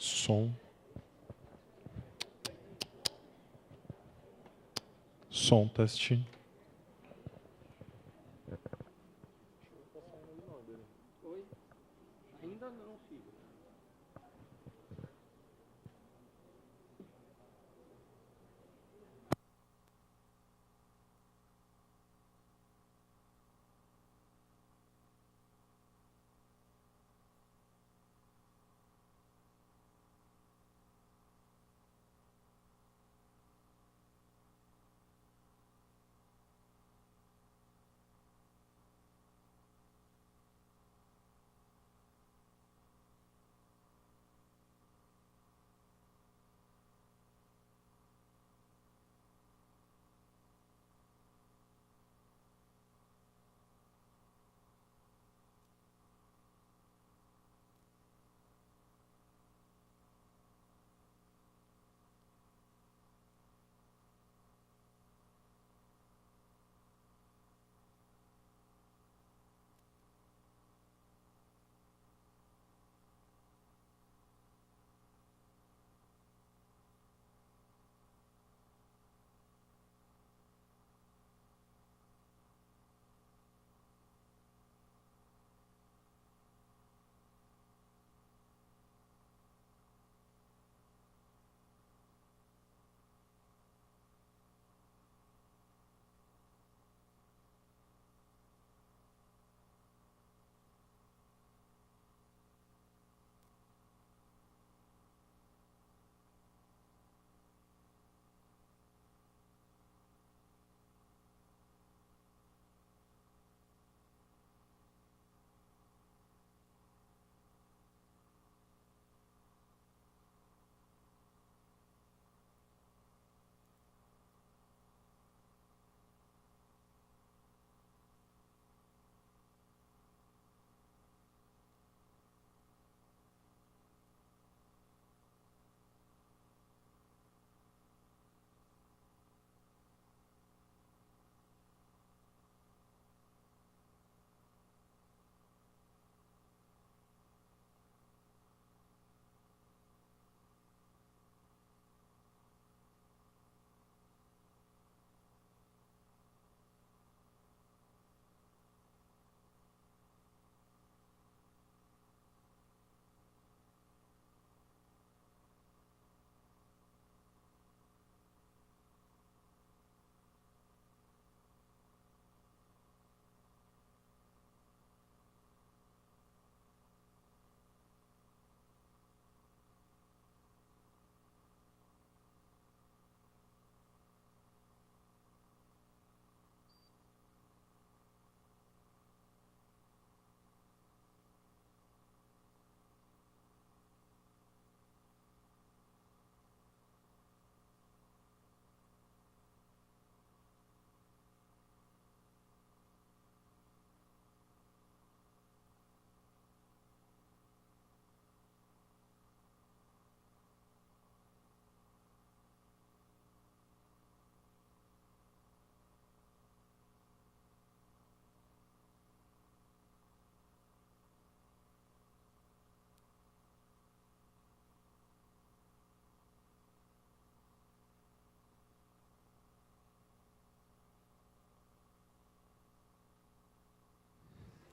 Som. Som, teste. Oi? Ainda não, filho.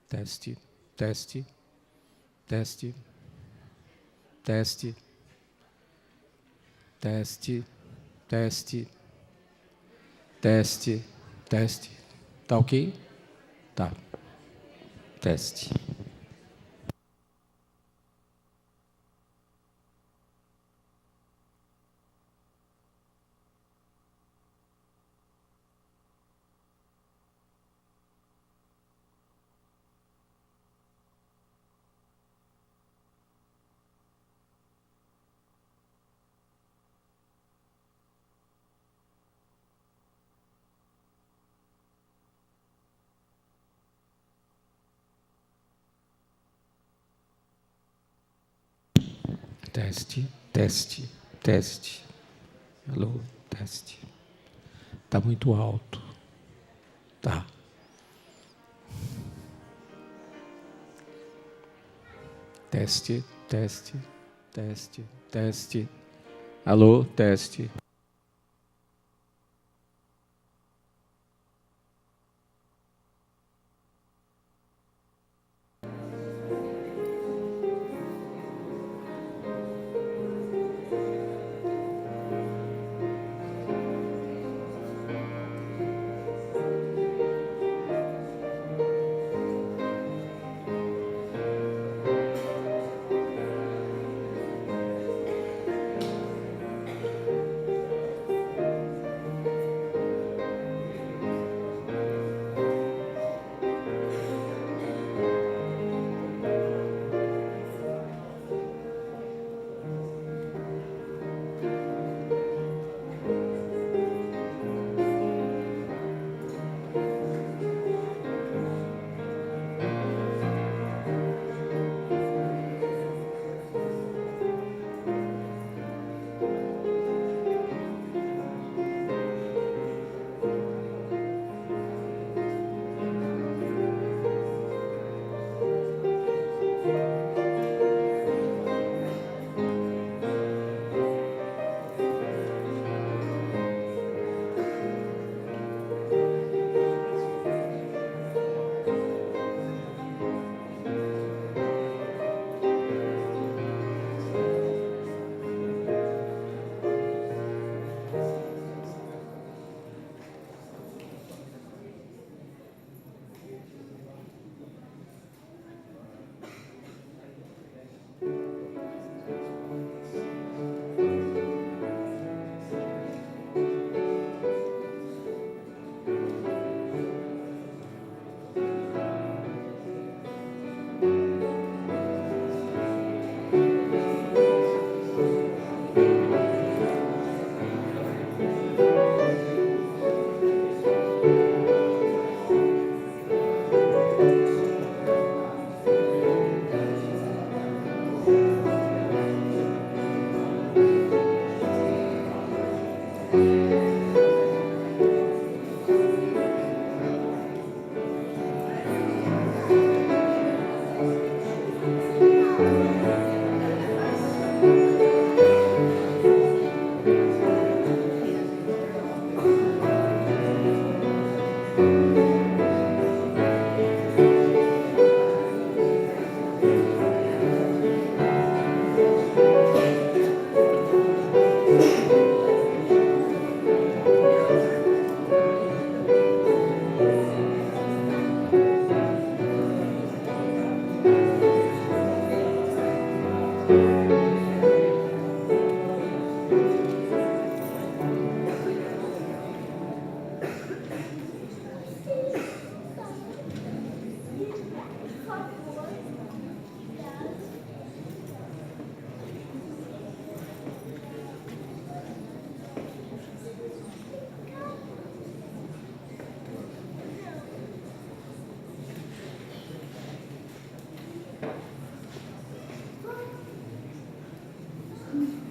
Teste, teste, teste, teste, teste, teste, teste, teste. Tá ok? Tá. Teste. Teste, teste, teste. Alô, teste. Tá muito alto. Tá. Teste, teste, teste. Teste. Alô, teste.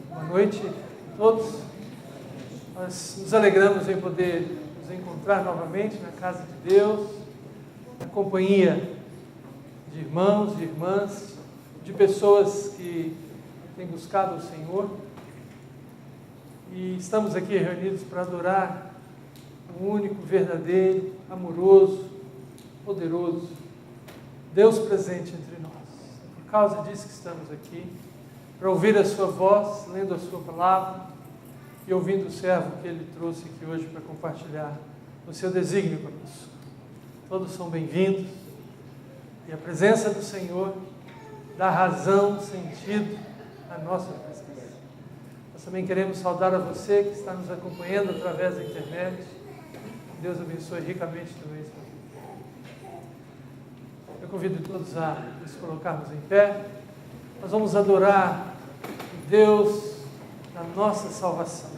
Boa noite a todos. Nós nos alegramos em poder nos encontrar novamente na casa de Deus, na companhia de irmãos, de irmãs, de pessoas que têm buscado o Senhor. E estamos aqui reunidos para adorar o único, verdadeiro, amoroso, poderoso Deus presente entre nós. É por causa disso que estamos aqui, para ouvir a sua voz, lendo a sua palavra e ouvindo o servo que ele trouxe aqui hoje para compartilhar o seu desígnio conosco. Todos são bem-vindos e a presença do Senhor dá razão, sentido à nossa presença. Nós também queremos saudar a você que está nos acompanhando através da internet. Que Deus abençoe ricamente também sua vida. Eu convido todos a nos colocarmos em pé. Nós vamos adorar o Deus da nossa salvação.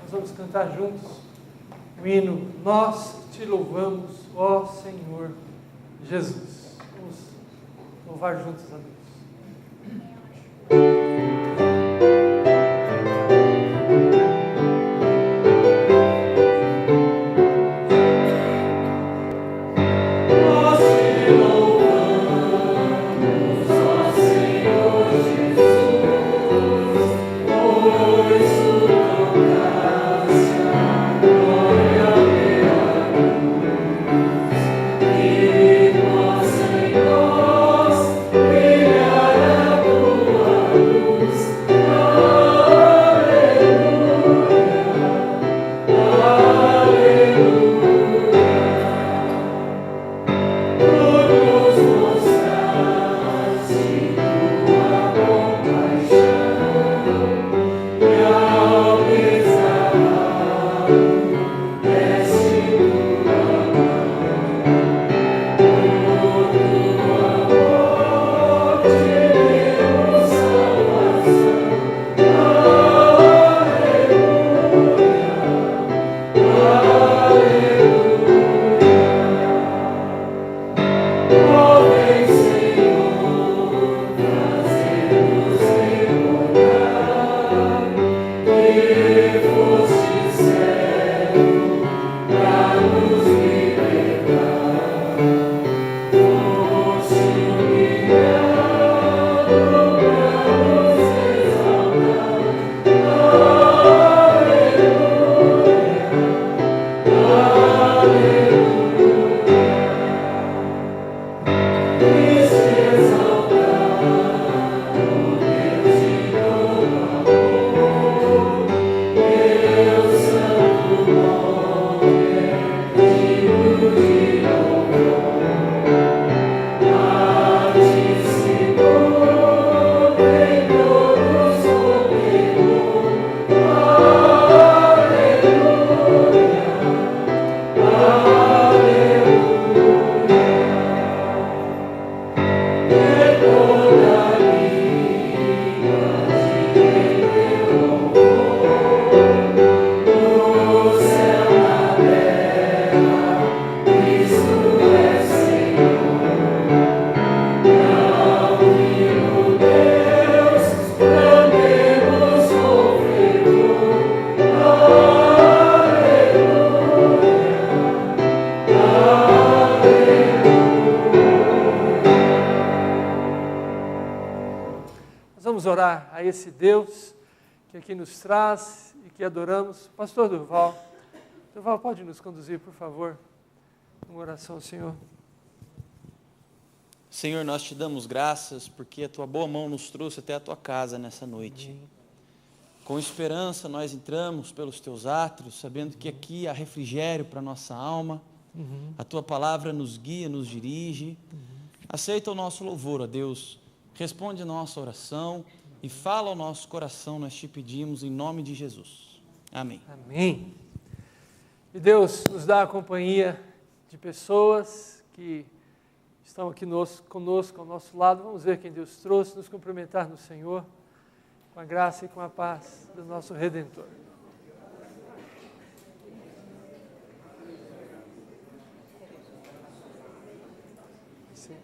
Nós vamos cantar juntos o hino Nós te louvamos, ó Senhor Jesus. Vamos louvar juntos a Deus. Nós orar a esse Deus que aqui nos traz e que adoramos. Pastor Durval, Durval, pode nos conduzir, por favor, uma oração, Senhor. Senhor, nós te damos graças porque a tua boa mão nos trouxe até a tua casa nessa noite. Com esperança nós entramos pelos teus átrios, sabendo que aqui há refrigério para a nossa alma. A tua palavra nos guia, nos dirige. Aceita o nosso louvor, ó Deus. Responde a nossa oração e fala ao nosso coração, nós te pedimos em nome de Jesus. Amém. Amém. E Deus nos dá a companhia de pessoas que estão aqui conosco, ao nosso lado. Vamos ver quem Deus trouxe, nos cumprimentar no Senhor, com a graça e com a paz do nosso Redentor. Sim.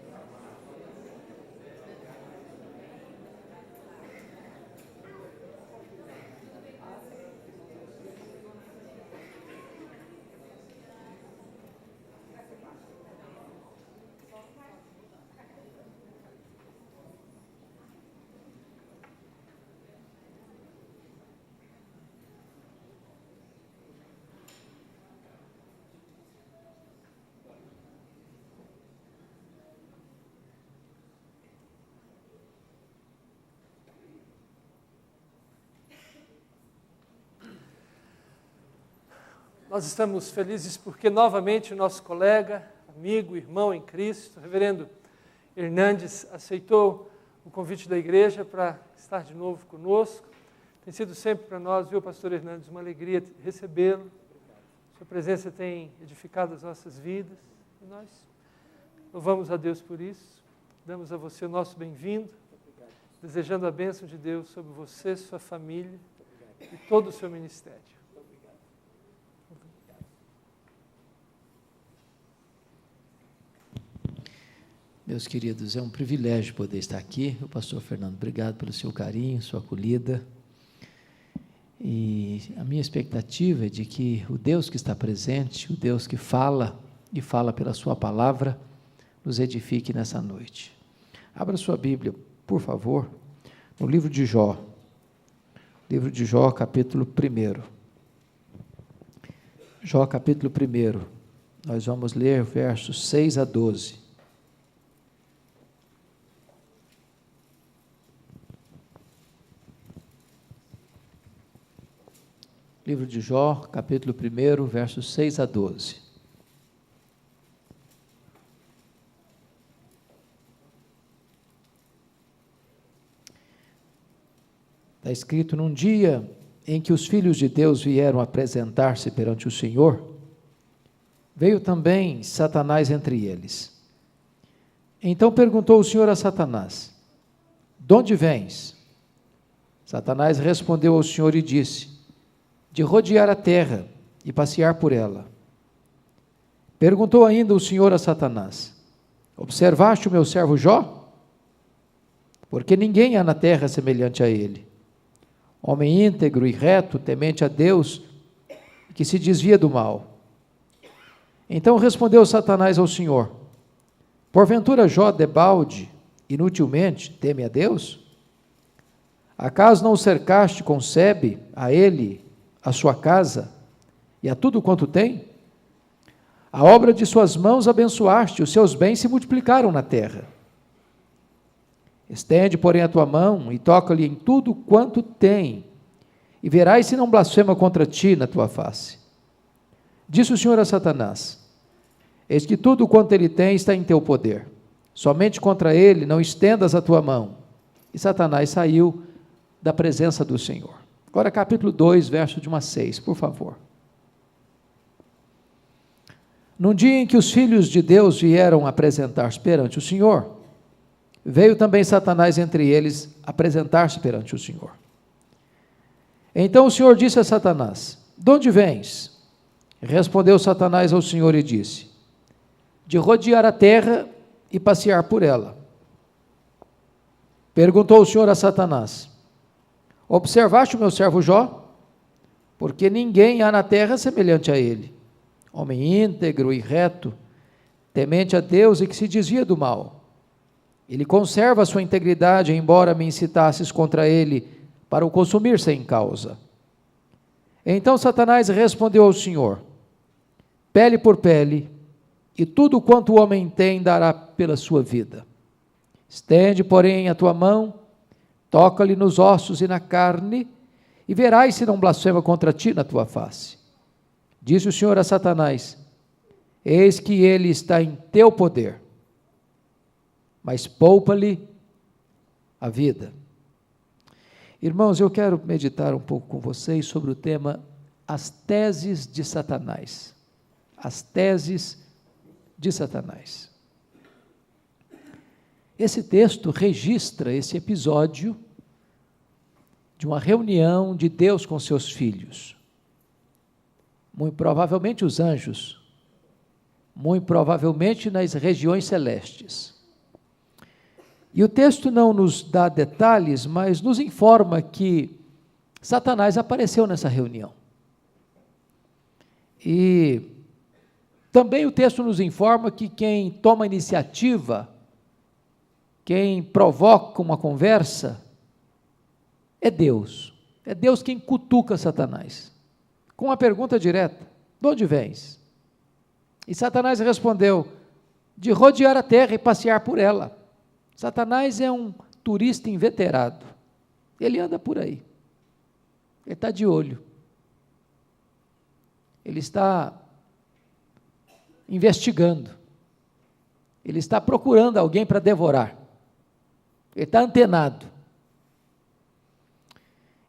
Nós estamos felizes porque novamente o nosso colega, amigo, irmão em Cristo, reverendo Hernandes, aceitou o convite da igreja para estar de novo conosco. Tem sido sempre para nós, viu, pastor Hernandes, uma alegria recebê-lo. Sua presença tem edificado as nossas vidas e nós louvamos a Deus por isso. Damos a você o nosso bem-vindo, desejando a bênção de Deus sobre você, sua família e todo o seu ministério. Meus queridos, é um privilégio poder estar aqui. O pastor Fernando, obrigado pelo seu carinho, sua acolhida. E a minha expectativa é de que o Deus que está presente, o Deus que fala e fala pela sua palavra, nos edifique nessa noite. Abra sua Bíblia, por favor, no livro de Jó. Livro de Jó, capítulo 1. Jó, capítulo 1. Nós vamos ler versos 6 a 12. Livro de Jó, capítulo 1, versos 6 a 12. Está escrito: num dia em que os filhos de Deus vieram apresentar-se perante o Senhor, veio também Satanás entre eles. Então perguntou o Senhor a Satanás: de onde vens? Satanás respondeu ao Senhor e disse: de rodear a terra e passear por ela. Perguntou ainda o Senhor a Satanás: observaste o meu servo Jó? Porque ninguém há na terra semelhante a ele, homem íntegro e reto, temente a Deus, que se desvia do mal. Então respondeu Satanás ao Senhor: porventura Jó debalde, inutilmente, teme a Deus? Acaso não o cercaste com sebe, a ele, a sua casa e a tudo quanto tem? A obra de suas mãos abençoaste, os seus bens se multiplicaram na terra. Estende, porém, a tua mão e toca-lhe em tudo quanto tem, e verás se não blasfema contra ti na tua face. Disse o Senhor a Satanás: eis que tudo quanto ele tem está em teu poder, somente contra ele não estendas a tua mão. E Satanás saiu da presença do Senhor. Agora capítulo 2, verso de 1 a 6, por favor. Num dia em que os filhos de Deus vieram apresentar-se perante o Senhor, veio também Satanás entre eles apresentar-se perante o Senhor. Então o Senhor disse a Satanás: de onde vens? Respondeu Satanás ao Senhor e disse: de rodear a terra e passear por ela. Perguntou o Senhor a Satanás: observaste o meu servo Jó? Porque ninguém há na terra semelhante a ele, homem íntegro e reto, temente a Deus e que se desvia do mal. Ele conserva a sua integridade, embora me incitasses contra ele para o consumir sem causa. Então Satanás respondeu ao Senhor: pele por pele, e tudo quanto o homem tem dará pela sua vida. Estende, porém, a tua mão, toca-lhe nos ossos e na carne, e verás se não blasfema contra ti na tua face. Disse o Senhor a Satanás: eis que ele está em teu poder, mas poupa-lhe a vida. Irmãos, eu quero meditar um pouco com vocês sobre o tema as teses de Satanás. As teses de Satanás. Esse texto registra esse episódio de uma reunião de Deus com seus filhos. Muito provavelmente os anjos, muito provavelmente nas regiões celestes. E o texto não nos dá detalhes, mas nos informa que Satanás apareceu nessa reunião. E também o texto nos informa que quem toma iniciativa, quem provoca uma conversa, é Deus. É Deus quem cutuca Satanás, com uma pergunta direta: de onde vens? E Satanás respondeu: de rodear a terra e passear por ela. Satanás é um turista inveterado, ele anda por aí, ele está de olho, ele está investigando, ele está procurando alguém para devorar, ele está antenado.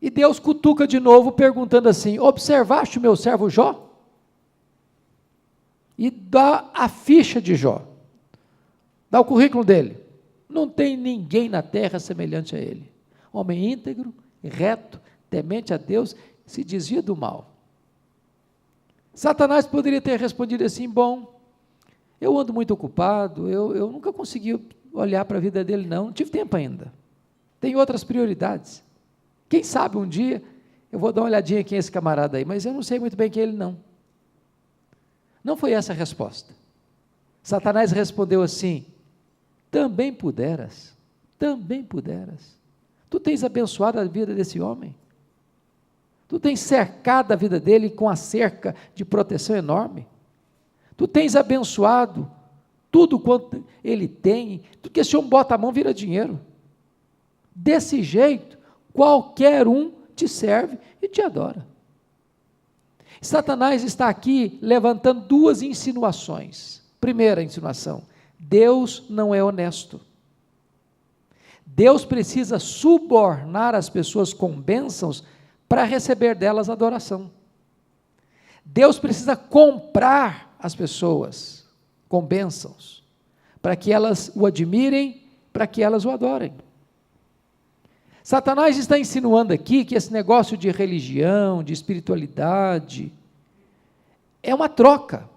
E Deus cutuca de novo, perguntando assim: observaste o meu servo Jó? E dá a ficha de Jó, dá o currículo dele. Não tem ninguém na terra semelhante a ele. Homem íntegro, reto, temente a Deus, se desvia do mal. Satanás poderia ter respondido assim: bom, eu ando muito ocupado, eu nunca consegui olhar para a vida dele não tive tempo ainda, tenho outras prioridades. Quem sabe um dia eu vou dar uma olhadinha quem é esse camarada aí, mas eu não sei muito bem quem é ele não. Não foi essa a resposta. Satanás respondeu assim: também puderas, tu tens abençoado a vida desse homem, tu tens cercado a vida dele com a cerca de proteção enorme, tu tens abençoado tudo quanto ele tem, tudo que esse homem bota a mão vira dinheiro, desse jeito, qualquer um te serve e te adora. Satanás está aqui levantando duas insinuações. Primeira insinuação: Deus não é honesto. Deus precisa subornar as pessoas com bênçãos para receber delas adoração. Deus precisa comprar as pessoas com bênçãos para que elas o admirem, para que elas o adorem. Satanás está insinuando aqui que esse negócio de religião, de espiritualidade, é uma troca,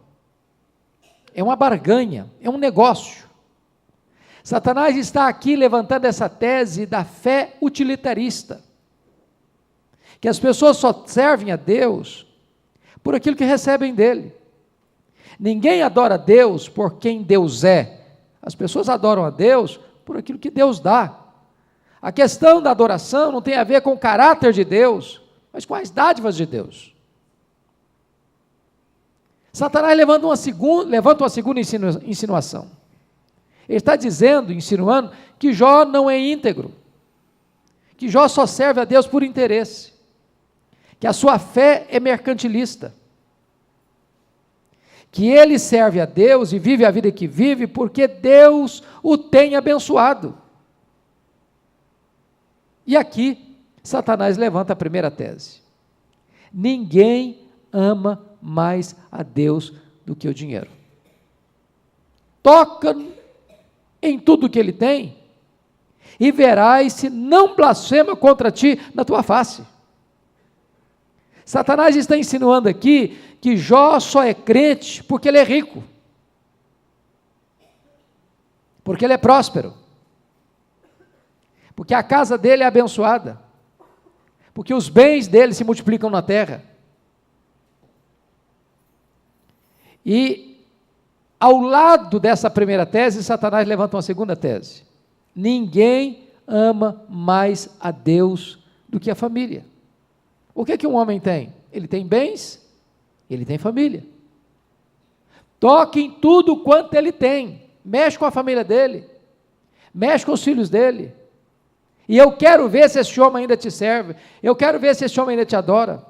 é uma barganha, é um negócio. Satanás está aqui levantando essa tese da fé utilitarista, que as pessoas só servem a Deus por aquilo que recebem dele. Ninguém adora a Deus por quem Deus é, as pessoas adoram a Deus por aquilo que Deus dá. A questão da adoração não tem a ver com o caráter de Deus, mas com as dádivas de Deus. Satanás levanta uma segunda insinuação. Ele está dizendo, insinuando, que Jó não é íntegro, que Jó só serve a Deus por interesse, que a sua fé é mercantilista, que ele serve a Deus e vive a vida que vive porque Deus o tem abençoado. E aqui, Satanás levanta a primeira tese: ninguém ama mais a Deus do que o dinheiro. Toca em tudo que ele tem e verás se não blasfema contra ti na tua face. Satanás está insinuando aqui que Jó só é crente porque ele é rico, porque ele é próspero, porque a casa dele é abençoada, porque os bens dele se multiplicam na terra. E ao lado dessa primeira tese, Satanás levanta uma segunda tese: Ninguém ama mais a Deus do que a família. O que um homem tem? Ele tem bens, ele tem família. Toque em tudo quanto ele tem, mexe com a família dele, mexe com os filhos dele, e eu quero ver se esse homem ainda te serve, eu quero ver se esse homem ainda te adora.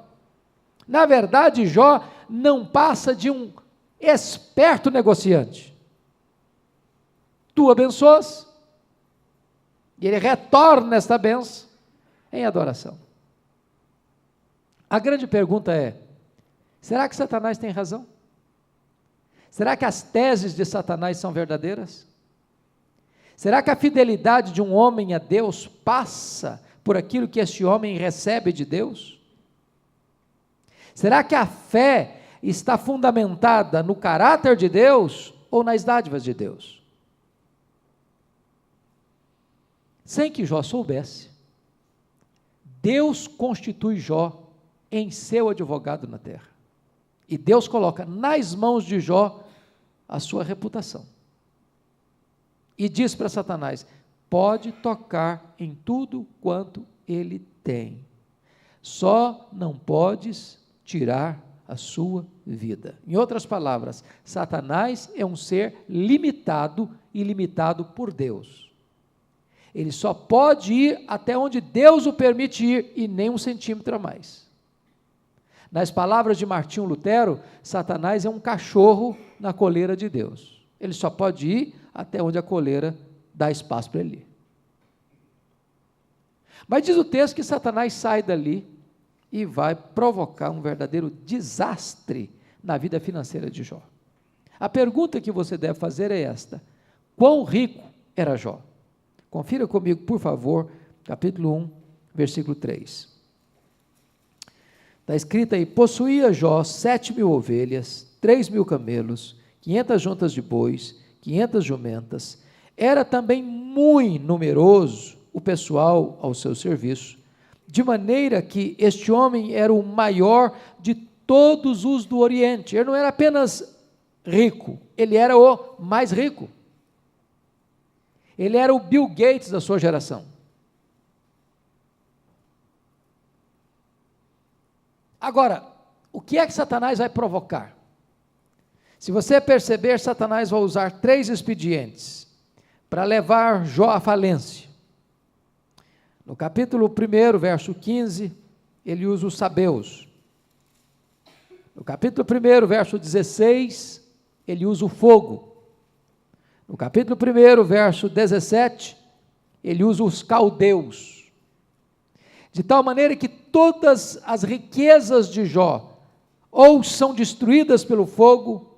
Na verdade, Jó não passa de um esperto negociante. Tu abençoas, e ele retorna esta bênção em adoração. A grande pergunta é: será que Satanás tem razão? Será que as teses de Satanás são verdadeiras? Será que a fidelidade de um homem a Deus passa por aquilo que esse homem recebe de Deus? Será que a fé está fundamentada no caráter de Deus ou nas dádivas de Deus? Sem que Jó soubesse, Deus constitui Jó em seu advogado na terra. E Deus coloca nas mãos de Jó a sua reputação. E diz para Satanás: pode tocar em tudo quanto ele tem, só não podes tirar a sua vida. Em outras palavras, Satanás é um ser limitado e limitado por Deus. Ele só pode ir até onde Deus o permite ir e nem 1 centímetro a mais. Nas palavras de Martinho Lutero, Satanás é um cachorro na coleira de Deus. Ele só pode ir até onde a coleira dá espaço para ele ir. Mas diz o texto que Satanás sai dali e vai provocar um verdadeiro desastre na vida financeira de Jó. A pergunta que você deve fazer é esta: quão rico era Jó? Confira comigo, por favor, capítulo 1, versículo 3. Está escrito aí: possuía Jó 7.000 ovelhas, 3.000 camelos, 500 juntas de bois, 500 jumentas. Era também muito numeroso o pessoal ao seu serviço, de maneira que este homem era o maior de todos os do Oriente. Ele não era apenas rico, ele era o mais rico. Ele era o Bill Gates da sua geração. Agora, o que é que Satanás vai provocar? Se você perceber, Satanás vai usar 3 expedientes para levar Jó à falência. No capítulo 1, verso 15, ele usa os sabeus. No capítulo 1, verso 16, ele usa o fogo. No capítulo 1, verso 17, ele usa os caldeus. De tal maneira que todas as riquezas de Jó ou são destruídas pelo fogo,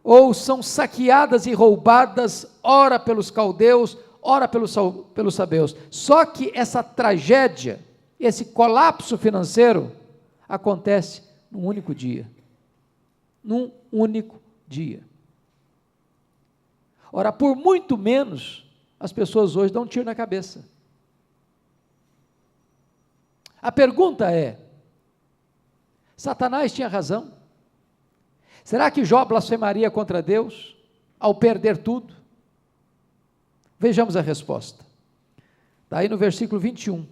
ou são saqueadas e roubadas, ora pelos caldeus, ora pelos sabeus. Só que essa tragédia, esse colapso financeiro, acontece num único dia. Num único dia. Ora, por muito menos, as pessoas hoje dão um tiro na cabeça. A pergunta é: Satanás tinha razão? Será que Jó blasfemaria contra Deus ao perder tudo? Vejamos a resposta. Está aí no versículo 21.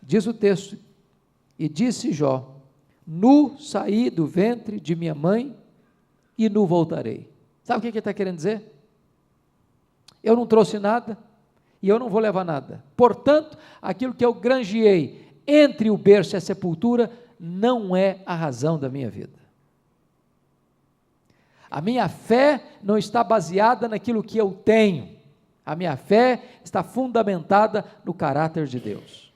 Diz o texto: e disse Jó: nu saí do ventre de minha mãe e nu voltarei. Sabe o que ele está querendo dizer? Eu não trouxe nada e eu não vou levar nada. Portanto, aquilo que eu granjeei entre o berço e a sepultura não é a razão da minha vida. A minha fé não está baseada naquilo que eu tenho. A minha fé está fundamentada no caráter de Deus.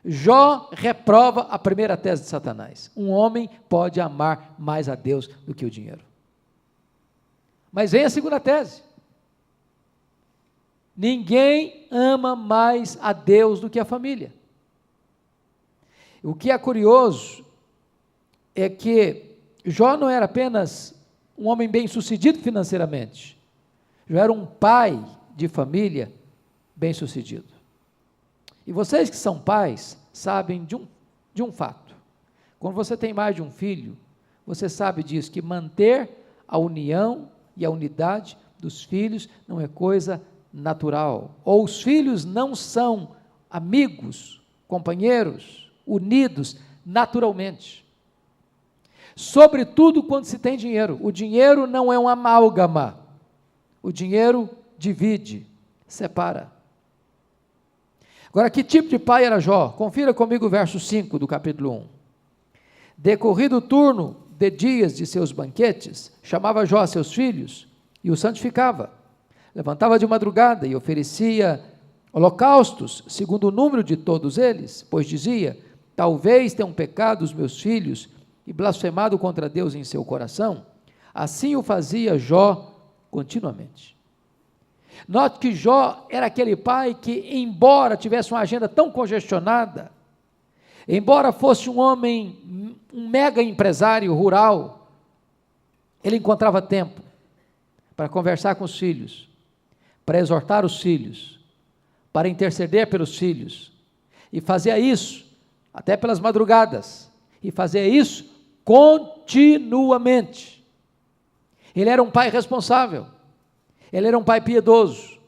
Jó reprova a primeira tese de Satanás: um homem pode amar mais a Deus do que o dinheiro. Mas vem a segunda tese: ninguém ama mais a Deus do que a família. O que é curioso é que Jó não era apenas um homem bem-sucedido financeiramente, Jó era um pai de família bem-sucedido. E vocês que são pais sabem de um fato: quando você tem mais de um filho, você sabe disso, que manter a união e a unidade dos filhos não é coisa natural, ou os filhos não são amigos, companheiros, unidos naturalmente. Sobretudo quando se tem dinheiro. O dinheiro não é um amálgama. O dinheiro divide, separa. Agora, que tipo de pai era Jó? Confira comigo o verso 5 do capítulo 1. Decorrido o turno de dias de seus banquetes, chamava Jó a seus filhos e os santificava. Levantava de madrugada e oferecia holocaustos, segundo o número de todos eles, pois dizia: talvez tenham pecado os meus filhos e blasfemado contra Deus em seu coração. Assim o fazia Jó continuamente. Note que Jó era aquele pai que, embora tivesse uma agenda tão congestionada, embora fosse um homem, um mega empresário rural, ele encontrava tempo para conversar com os filhos, para exortar os filhos, para interceder pelos filhos, e fazia isso até pelas madrugadas, e fazia isso continuamente. Ele era um pai responsável, ele era um pai piedoso,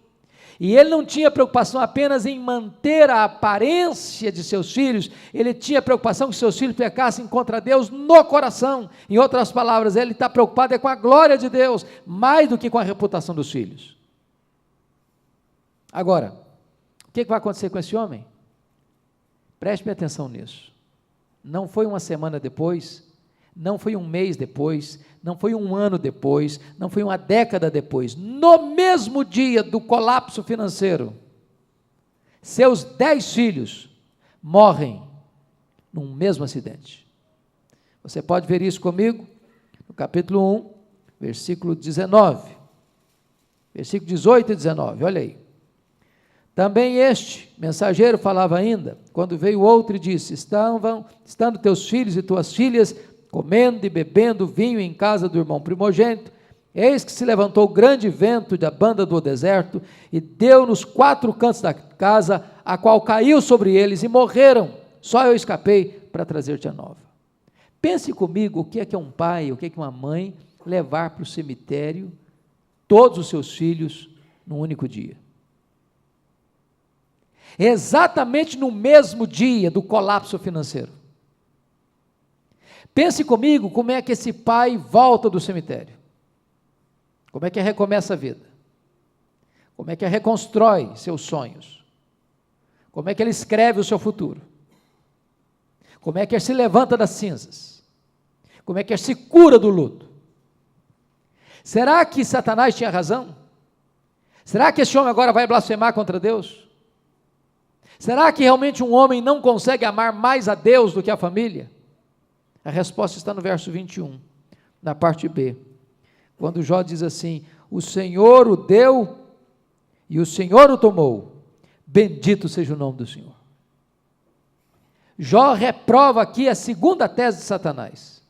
e ele não tinha preocupação apenas em manter a aparência de seus filhos, ele tinha preocupação que seus filhos pecassem contra Deus no coração. Em outras palavras, ele está preocupado com a glória de Deus, mais do que com a reputação dos filhos. Agora, o que vai acontecer com esse homem? Preste atenção nisso. Não foi uma semana depois, não foi um mês depois, não foi um ano depois, não foi uma década depois. No mesmo dia do colapso financeiro, seus 10 filhos morrem num mesmo acidente. Você pode ver isso comigo no capítulo 1, versículo 19, versículo 18 e 19, olha aí. Também este mensageiro falava ainda, quando veio outro e disse: estando teus filhos e tuas filhas comendo e bebendo vinho em casa do irmão primogênito, eis que se levantou grande vento da banda do deserto, e deu nos 4 cantos da casa, a qual caiu sobre eles, e morreram. Só eu escapei para trazer-te a nova. Pense comigo o que é um pai, o que é uma mãe levar para o cemitério todos os seus filhos num único dia. Exatamente no mesmo dia do colapso financeiro. Pense comigo como é que esse pai volta do cemitério. Como é que recomeça a vida. Como é que reconstrói seus sonhos. Como é que ele escreve o seu futuro. Como é que ele se levanta das cinzas. Como é que ele se cura do luto. Será que Satanás tinha razão? Será que esse homem agora vai blasfemar contra Deus? Será que realmente um homem não consegue amar mais a Deus do que a família? A resposta está no verso 21, na parte B, quando Jó diz assim: o Senhor o deu e o Senhor o tomou, bendito seja o nome do Senhor. Jó reprova aqui a segunda tese de Satanás.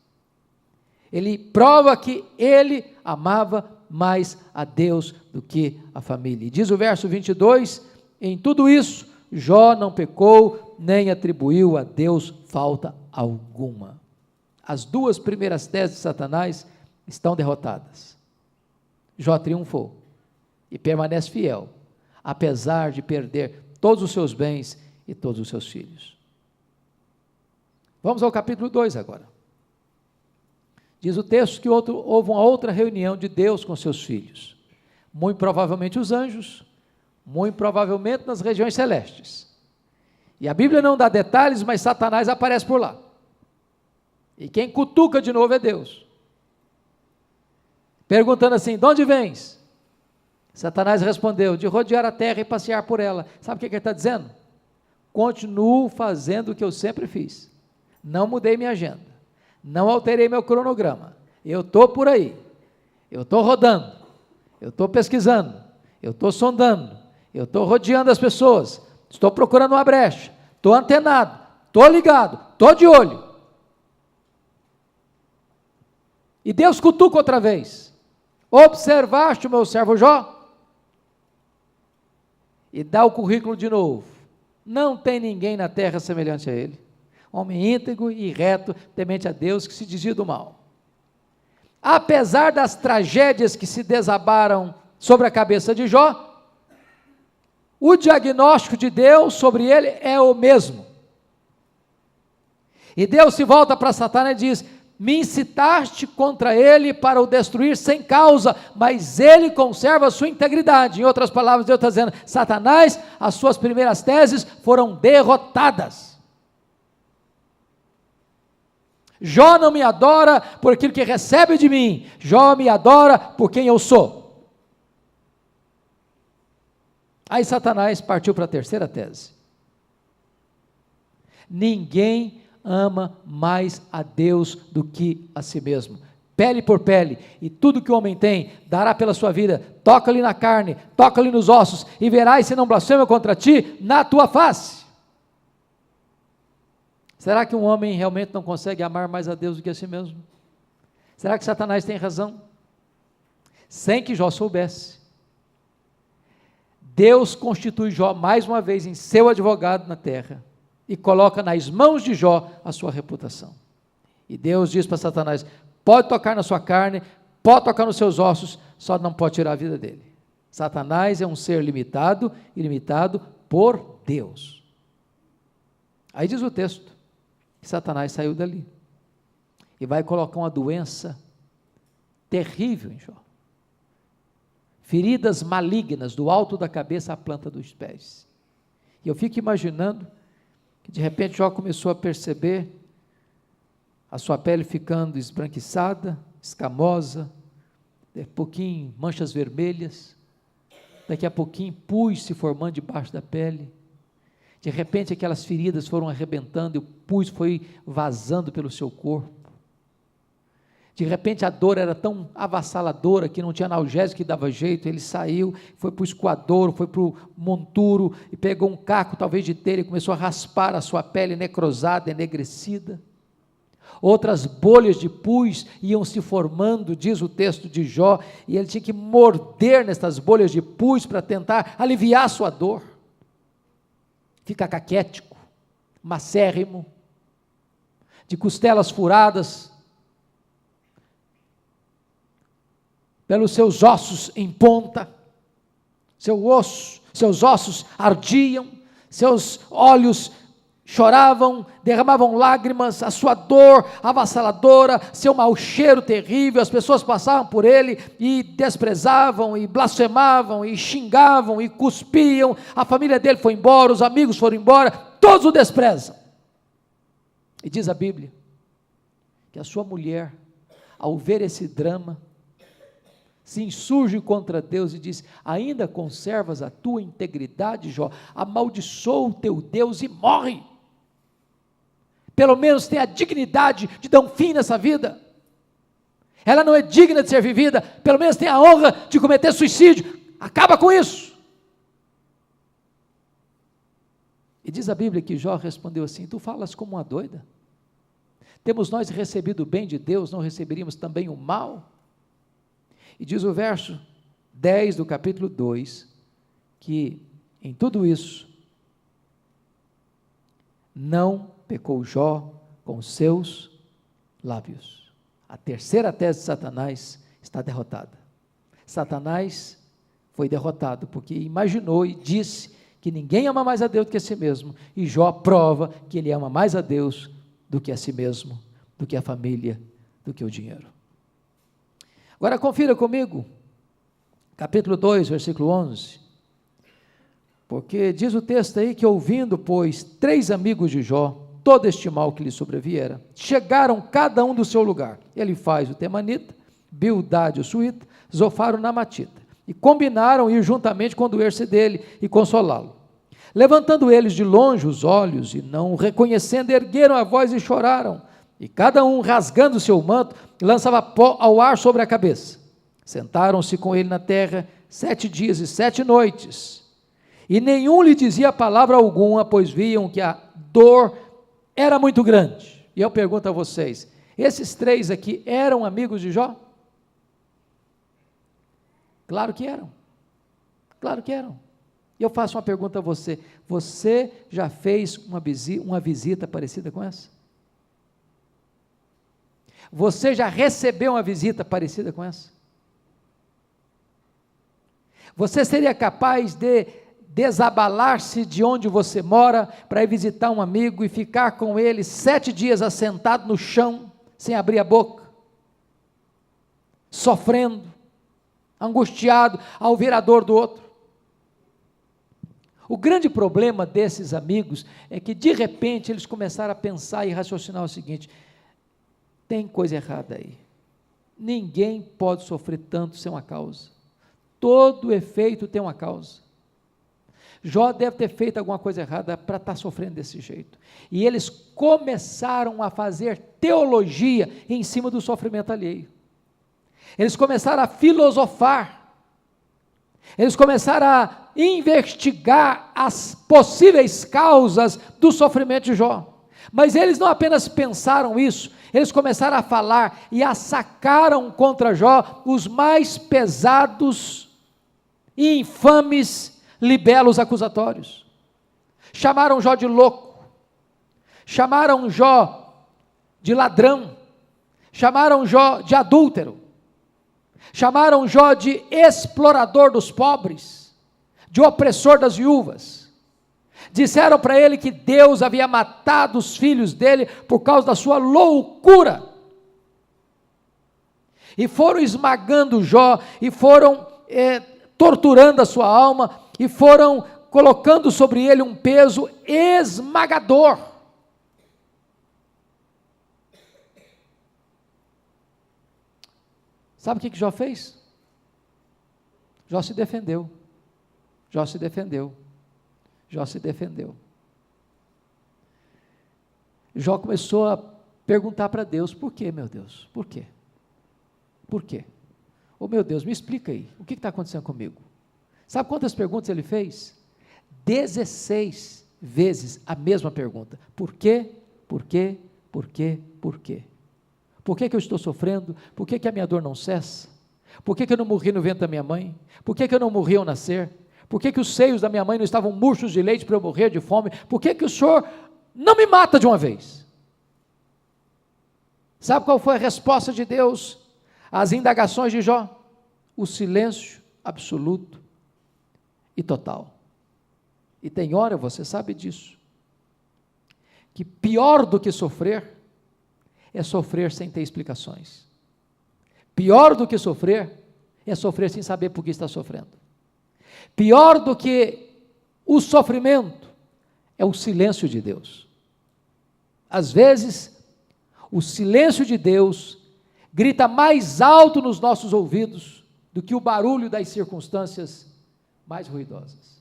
Ele prova que ele amava mais a Deus do que a família. E diz o verso 22, em tudo isso, Jó não pecou, nem atribuiu a Deus falta alguma. As 2 primeiras teses de Satanás estão derrotadas. Jó triunfou e permanece fiel, apesar de perder todos os seus bens e todos os seus filhos. Vamos ao capítulo 2 agora. Diz o texto que houve uma outra reunião de Deus com seus filhos. Muito provavelmente os anjos, muito provavelmente nas regiões celestes. E a Bíblia não dá detalhes, mas Satanás aparece por lá. E quem cutuca de novo é Deus. Perguntando assim: de onde vens? Satanás respondeu: de rodear a terra e passear por ela. Sabe o que ele está dizendo? Continuo fazendo o que eu sempre fiz. Não mudei minha agenda. Não alterei meu cronograma. Eu estou por aí. Eu estou rodando. Eu estou pesquisando. Eu estou sondando. Eu estou rodeando as pessoas. Estou procurando uma brecha. Estou antenado. Estou ligado. Estou de olho. E Deus cutuca outra vez: observaste o meu servo Jó? E dá o currículo de novo: não tem ninguém na terra semelhante a ele, homem íntegro e reto, temente a Deus, que se desvia do mal. Apesar das tragédias que se desabaram sobre a cabeça de Jó, o diagnóstico de Deus sobre ele é o mesmo. E Deus se volta para Satanás e diz: me incitaste contra ele para o destruir sem causa, mas ele conserva a sua integridade. Em outras palavras, Deus está dizendo: Satanás, as suas primeiras teses foram derrotadas. Jó não me adora por aquilo que recebe de mim, Jó me adora por quem eu sou. Aí Satanás partiu para a terceira tese. Ninguém ama mais a Deus do que a si mesmo. Pele por pele, e tudo que o homem tem, dará pela sua vida. Toca-lhe na carne, toca-lhe nos ossos, e verás se não blasfema contra ti na tua face. Será que um homem realmente não consegue amar mais a Deus do que a si mesmo? Será que Satanás tem razão? Sem que Jó soubesse, Deus constitui Jó mais uma vez em seu advogado na terra, e coloca nas mãos de Jó a sua reputação. E Deus diz para Satanás: pode tocar na sua carne, pode tocar nos seus ossos, só não pode tirar a vida dele. Satanás é um ser limitado e limitado por Deus. Aí diz o texto que Satanás saiu dali e vai colocar uma doença terrível em Jó. Feridas malignas do alto da cabeça à planta dos pés. E eu fico imaginando que de repente Jó começou a perceber a sua pele ficando esbranquiçada, escamosa, daqui a pouquinho manchas vermelhas, daqui a pouquinho pus se formando debaixo da pele, de repente aquelas feridas foram arrebentando e o pus foi vazando pelo seu corpo, de repente a dor era tão avassaladora que não tinha analgésico que dava jeito, ele saiu, foi para o escoadouro, foi para o monturo, e pegou um caco talvez de telha e começou a raspar a sua pele necrosada, enegrecida. Outras bolhas de pus iam se formando, diz o texto de Jó, e ele tinha que morder nessas bolhas de pus para tentar aliviar a sua dor. Fica caquético, macérrimo, de costelas furadas, pelos seus ossos em ponta, seus ossos ardiam, seus olhos choravam, derramavam lágrimas, a sua dor avassaladora, seu mau cheiro terrível, as pessoas passavam por ele e desprezavam, e blasfemavam, e xingavam, e cuspiam, a família dele foi embora, os amigos foram embora, todos o desprezam. E diz a Bíblia, que a sua mulher, ao ver esse drama, se insurge contra Deus e diz: ainda conservas a tua integridade, Jó? Amaldiçoa o teu Deus e morre. Pelo menos tenha a dignidade de dar um fim nessa vida. Ela não é digna de ser vivida, pelo menos tenha a honra de cometer suicídio. Acaba com isso. E diz a Bíblia que Jó respondeu assim: tu falas como uma doida? Temos nós recebido o bem de Deus, não receberíamos também o mal? E diz o verso 10 do capítulo 2, que em tudo isso, não pecou Jó com seus lábios. A terceira tese de Satanás está derrotada. Satanás foi derrotado, porque imaginou e disse que ninguém ama mais a Deus do que a si mesmo, e Jó prova que ele ama mais a Deus do que a si mesmo, do que a família, do que o dinheiro. Agora confira comigo, capítulo 2, versículo 11, porque diz o texto aí que ouvindo, pois, 3 amigos de Jó, todo este mal que lhe sobreviera, chegaram cada um do seu lugar, Elifaz o temanita, Bildade o suíta, Zofar o namatita, e combinaram ir juntamente condoer-se dele e consolá-lo. Levantando eles de longe os olhos e não o reconhecendo, ergueram a voz e choraram, e cada um, rasgando o seu manto, lançava pó ao ar sobre a cabeça. Sentaram-se com ele na terra 7 dias e 7 noites, e nenhum lhe dizia palavra alguma, pois viam que a dor era muito grande. E eu pergunto a vocês, esses 3 aqui eram amigos de Jó? Claro que eram, claro que eram. E eu faço uma pergunta a você, você já fez uma visita parecida com essa? Você já recebeu uma visita parecida com essa? Você seria capaz de desabalar-se de onde você mora para ir visitar um amigo e ficar com ele 7 dias assentado no chão, sem abrir a boca, sofrendo, angustiado ao ouvir a dor do outro. O grande problema desses amigos é que de repente eles começaram a pensar e raciocinar o seguinte: tem coisa errada aí, ninguém pode sofrer tanto sem uma causa, todo efeito tem uma causa. Jó deve ter feito alguma coisa errada para estar sofrendo desse jeito. E eles começaram a fazer teologia em cima do sofrimento alheio. Eles começaram a filosofar. Eles começaram a investigar as possíveis causas do sofrimento de Jó. Mas eles não apenas pensaram isso, eles começaram a falar e assacaram contra Jó os mais pesados e infames libelos acusatórios. Chamaram Jó de louco, chamaram Jó de ladrão, chamaram Jó de adúltero, chamaram Jó de explorador dos pobres, de opressor das viúvas. Disseram para ele que Deus havia matado os filhos dele por causa da sua loucura. E foram esmagando Jó, e foram torturando a sua alma, e foram colocando sobre ele um peso esmagador. Sabe o que Jó fez? Jó se defendeu. Jó se defendeu. Jó se defendeu. Jó começou a perguntar para Deus: por quê, meu Deus? Por quê? Por quê? Oh, meu Deus, me explica aí, o que está acontecendo comigo? Sabe quantas perguntas ele fez? 16 vezes a mesma pergunta. Por quê? Por quê? Por quê? Por quê? Por que eu estou sofrendo? Por que a minha dor não cessa? Por que eu não morri no ventre da minha mãe? Por que eu não morri ao nascer? Por que os seios da minha mãe não estavam murchos de leite para eu morrer de fome? Por que o Senhor não me mata de uma vez? Sabe qual foi a resposta de Deus às indagações de Jó? O silêncio absoluto e total. E tem hora, você sabe disso, que pior do que sofrer é sofrer sem ter explicações. Pior do que sofrer é sofrer sem saber por que está sofrendo. Pior do que o sofrimento é o silêncio de Deus. Às vezes, o silêncio de Deus grita mais alto nos nossos ouvidos do que o barulho das circunstâncias mais ruidosas.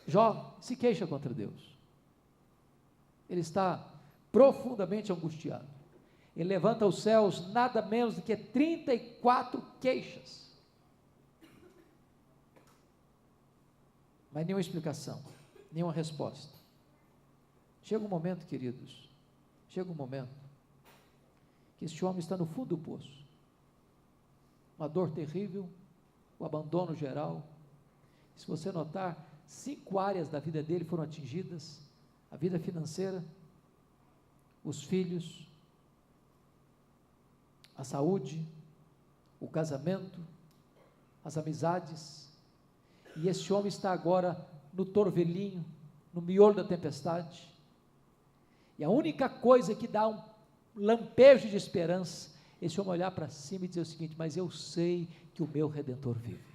Jó se queixa contra Deus. Ele está profundamente angustiado. Ele levanta aos céus nada menos do que 34 queixas. Mas nenhuma explicação, nenhuma resposta. Chega um momento, queridos, chega um momento que esse homem está no fundo do poço. Uma dor terrível, o abandono geral. Se você notar, 5 áreas da vida dele foram atingidas: a vida financeira, os filhos, a saúde, o casamento, as amizades. E esse homem está agora no torvelinho, no miolo da tempestade. E a única coisa que dá um lampejo de esperança, esse homem olhar para cima e dizer o seguinte: mas eu sei que o meu Redentor vive.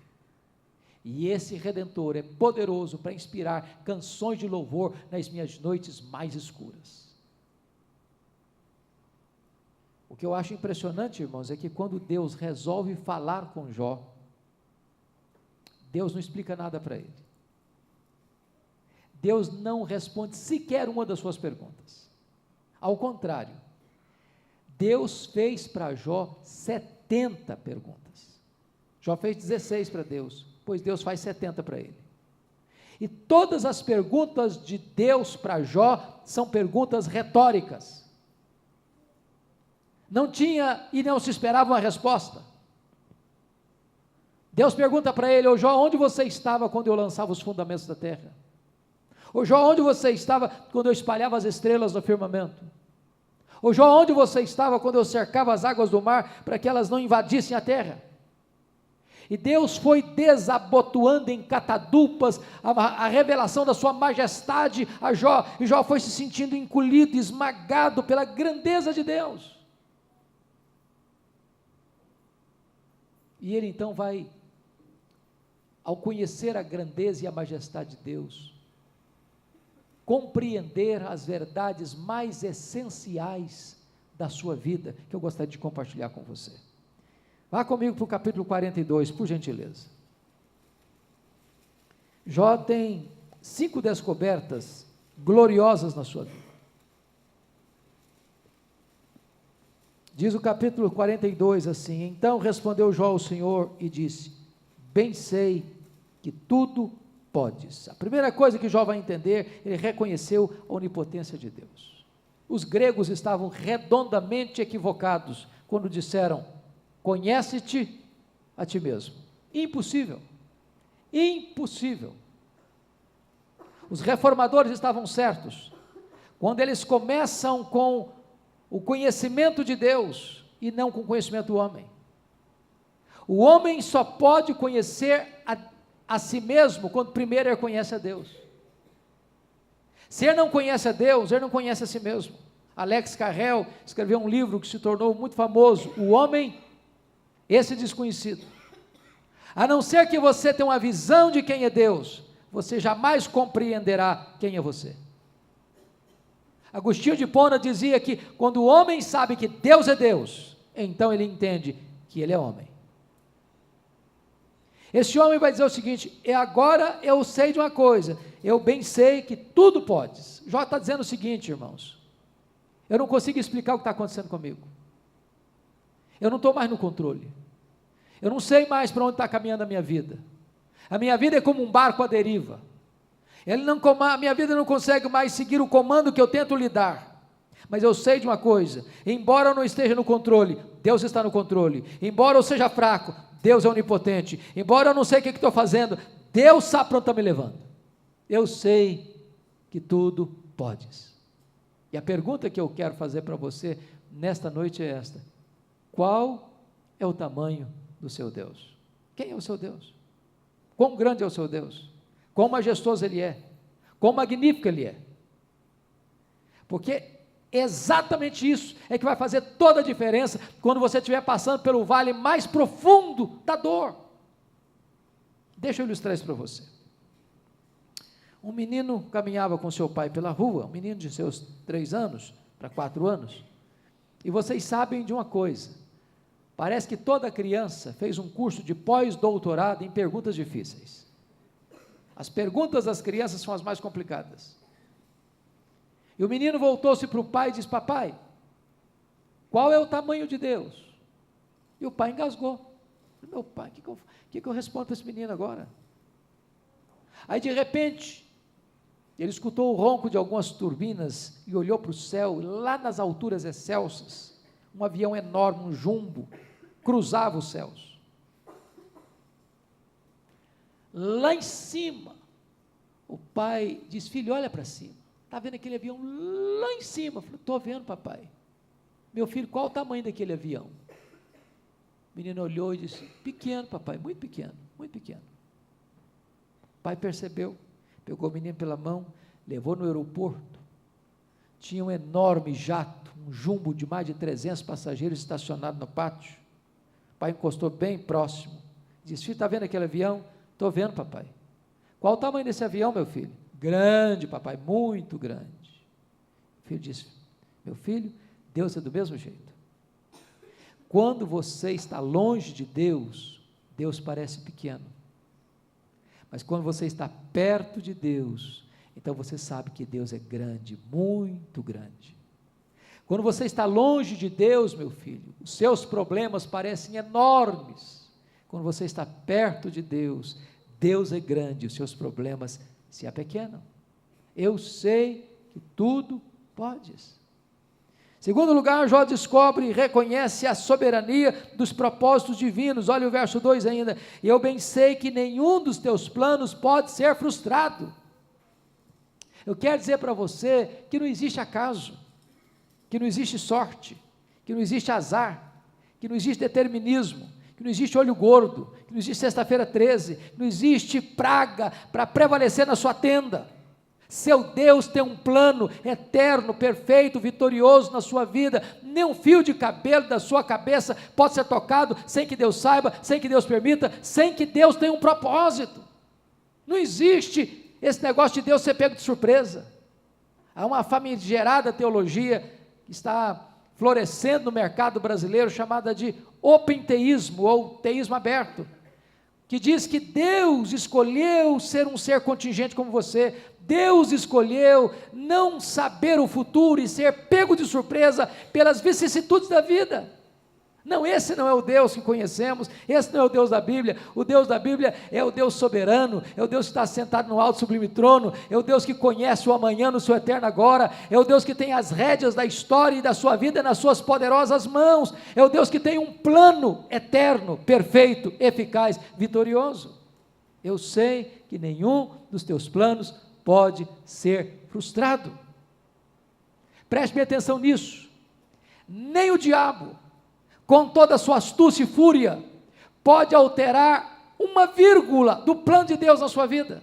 E esse Redentor é poderoso para inspirar canções de louvor nas minhas noites mais escuras. O que eu acho impressionante, irmãos, é que quando Deus resolve falar com Jó, Deus não explica nada para ele. Deus não responde sequer uma das suas perguntas. Ao contrário, Deus fez para Jó 70 perguntas. Jó fez 16 para Deus, pois Deus faz 70 para ele. E todas as perguntas de Deus para Jó são perguntas retóricas. Não tinha e não se esperava uma resposta. Deus pergunta para ele: ô Jó, onde você estava quando eu lançava os fundamentos da terra? Ô Jó, onde você estava quando eu espalhava as estrelas no firmamento? Ô Jó, onde você estava quando eu cercava as águas do mar para que elas não invadissem a terra? E Deus foi desabotoando em catadupas a revelação da sua majestade a Jó, e Jó foi se sentindo encolhido, esmagado pela grandeza de Deus. E ele então vai, ao conhecer a grandeza e a majestade de Deus, compreender as verdades mais essenciais da sua vida, que eu gostaria de compartilhar com você. Vá comigo para o capítulo 42, por gentileza. Jó tem 5 descobertas gloriosas na sua vida. Diz o capítulo 42 assim: então respondeu Jó ao Senhor e disse: bem sei que tudo podes. A primeira coisa que Jó vai entender, ele reconheceu a onipotência de Deus. Os gregos estavam redondamente equivocados quando disseram: conhece-te a ti mesmo. Impossível, impossível. Os reformadores estavam certos, quando eles começam com o conhecimento de Deus, e não com o conhecimento do homem. O homem só pode conhecer a si mesmo, quando primeiro ele conhece a Deus. Se ele não conhece a Deus, ele não conhece a si mesmo. Alex Carrel escreveu um livro que se tornou muito famoso, O Homem, esse desconhecido. A não ser que você tenha uma visão de quem é Deus, você jamais compreenderá quem é você. Agostinho de Hipona dizia que quando o homem sabe que Deus é Deus, então ele entende que ele é homem. Esse homem vai dizer o seguinte: e agora eu sei de uma coisa, eu bem sei que tudo podes. Jó está dizendo o seguinte, irmãos: eu não consigo explicar o que está acontecendo comigo. Eu não estou mais no controle. Eu não sei mais para onde está caminhando a minha vida. A minha vida é como um barco à deriva. A minha vida não consegue mais seguir o comando que eu tento lhe dar. Mas eu sei de uma coisa: embora eu não esteja no controle, Deus está no controle. Embora eu seja fraco, Deus é onipotente. Embora eu não sei o que estou fazendo, Deus sabe para onde está me levando. Eu sei que tudo podes. E a pergunta que eu quero fazer para você nesta noite é esta: qual é o tamanho do seu Deus? Quem é o seu Deus? Quão grande é o seu Deus? Quão majestoso Ele é? Quão magnífico Ele é? Porque exatamente isso é que vai fazer toda a diferença quando você estiver passando pelo vale mais profundo da dor. Deixa eu ilustrar isso para você. Um menino caminhava com seu pai pela rua, um menino de seus 3 anos para 4 anos, e vocês sabem de uma coisa: parece que toda criança fez um curso de pós-doutorado em perguntas difíceis. As perguntas das crianças são as mais complicadas. E o menino voltou-se para o pai e disse: papai, qual é o tamanho de Deus? E o pai engasgou. Meu pai, o que eu respondo para esse menino agora? Aí de repente, ele escutou o ronco de algumas turbinas e olhou para o céu, e lá nas alturas excelsas, um avião enorme, um jumbo, cruzava os céus. Lá em cima, o pai disse: filho, olha para cima, está vendo aquele avião lá em cima? Falei: estou vendo, papai. Meu filho, qual o tamanho daquele avião? O menino olhou e disse: pequeno, papai, muito pequeno, muito pequeno. O pai percebeu, pegou o menino pela mão, levou no aeroporto. Tinha um enorme jato, um jumbo de mais de 300 passageiros estacionado no pátio. O pai encostou bem próximo, disse: filho, está vendo aquele avião? Estou vendo, papai. Qual o tamanho desse avião, meu filho? Grande, papai, muito grande. O filho disse: meu filho, Deus é do mesmo jeito. Quando você está longe de Deus, Deus parece pequeno. Mas quando você está perto de Deus, então você sabe que Deus é grande, muito grande. Quando você está longe de Deus, meu filho, os seus problemas parecem enormes. Quando você está perto de Deus, Deus é grande, os seus problemas se apequenam. Eu sei que tudo podes. Segundo lugar, Jó descobre e reconhece a soberania dos propósitos divinos. Olha o verso 2 ainda: e eu bem sei que nenhum dos teus planos pode ser frustrado. Eu quero dizer para você que não existe acaso, que não existe sorte, que não existe azar, que não existe determinismo, que não existe olho gordo, que não existe sexta-feira 13, que não existe praga para prevalecer na sua tenda. Seu Deus tem um plano eterno, perfeito, vitorioso na sua vida. Nem um fio de cabelo da sua cabeça pode ser tocado sem que Deus saiba, sem que Deus permita, sem que Deus tenha um propósito. Não existe esse negócio de Deus ser pego de surpresa. Há uma famigerada teologia que está florescendo no mercado brasileiro, chamada de open teísmo, ou teísmo aberto, que diz que Deus escolheu ser um ser contingente como você, Deus escolheu não saber o futuro e ser pego de surpresa pelas vicissitudes da vida. Não, esse não é o Deus que conhecemos, esse não é o Deus da Bíblia. O Deus da Bíblia é o Deus soberano, é o Deus que está sentado no alto sublime trono, é o Deus que conhece o amanhã no seu eterno agora, é o Deus que tem as rédeas da história e da sua vida nas suas poderosas mãos, é o Deus que tem um plano eterno, perfeito, eficaz, vitorioso. Eu sei que nenhum dos teus planos pode ser frustrado. Preste bem atenção nisso. Nem o diabo, com toda a sua astúcia e fúria, pode alterar uma vírgula do plano de Deus na sua vida.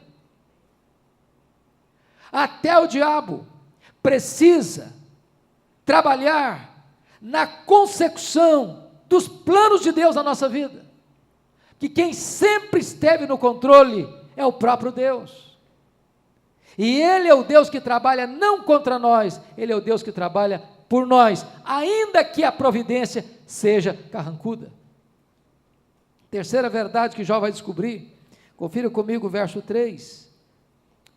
Até o diabo precisa trabalhar na consecução dos planos de Deus na nossa vida, que quem sempre esteve no controle é o próprio Deus. E Ele é o Deus que trabalha não contra nós, Ele é o Deus que trabalha por nós, ainda que a providência seja carrancuda. Terceira verdade que Jó vai descobrir, confira comigo o verso 3,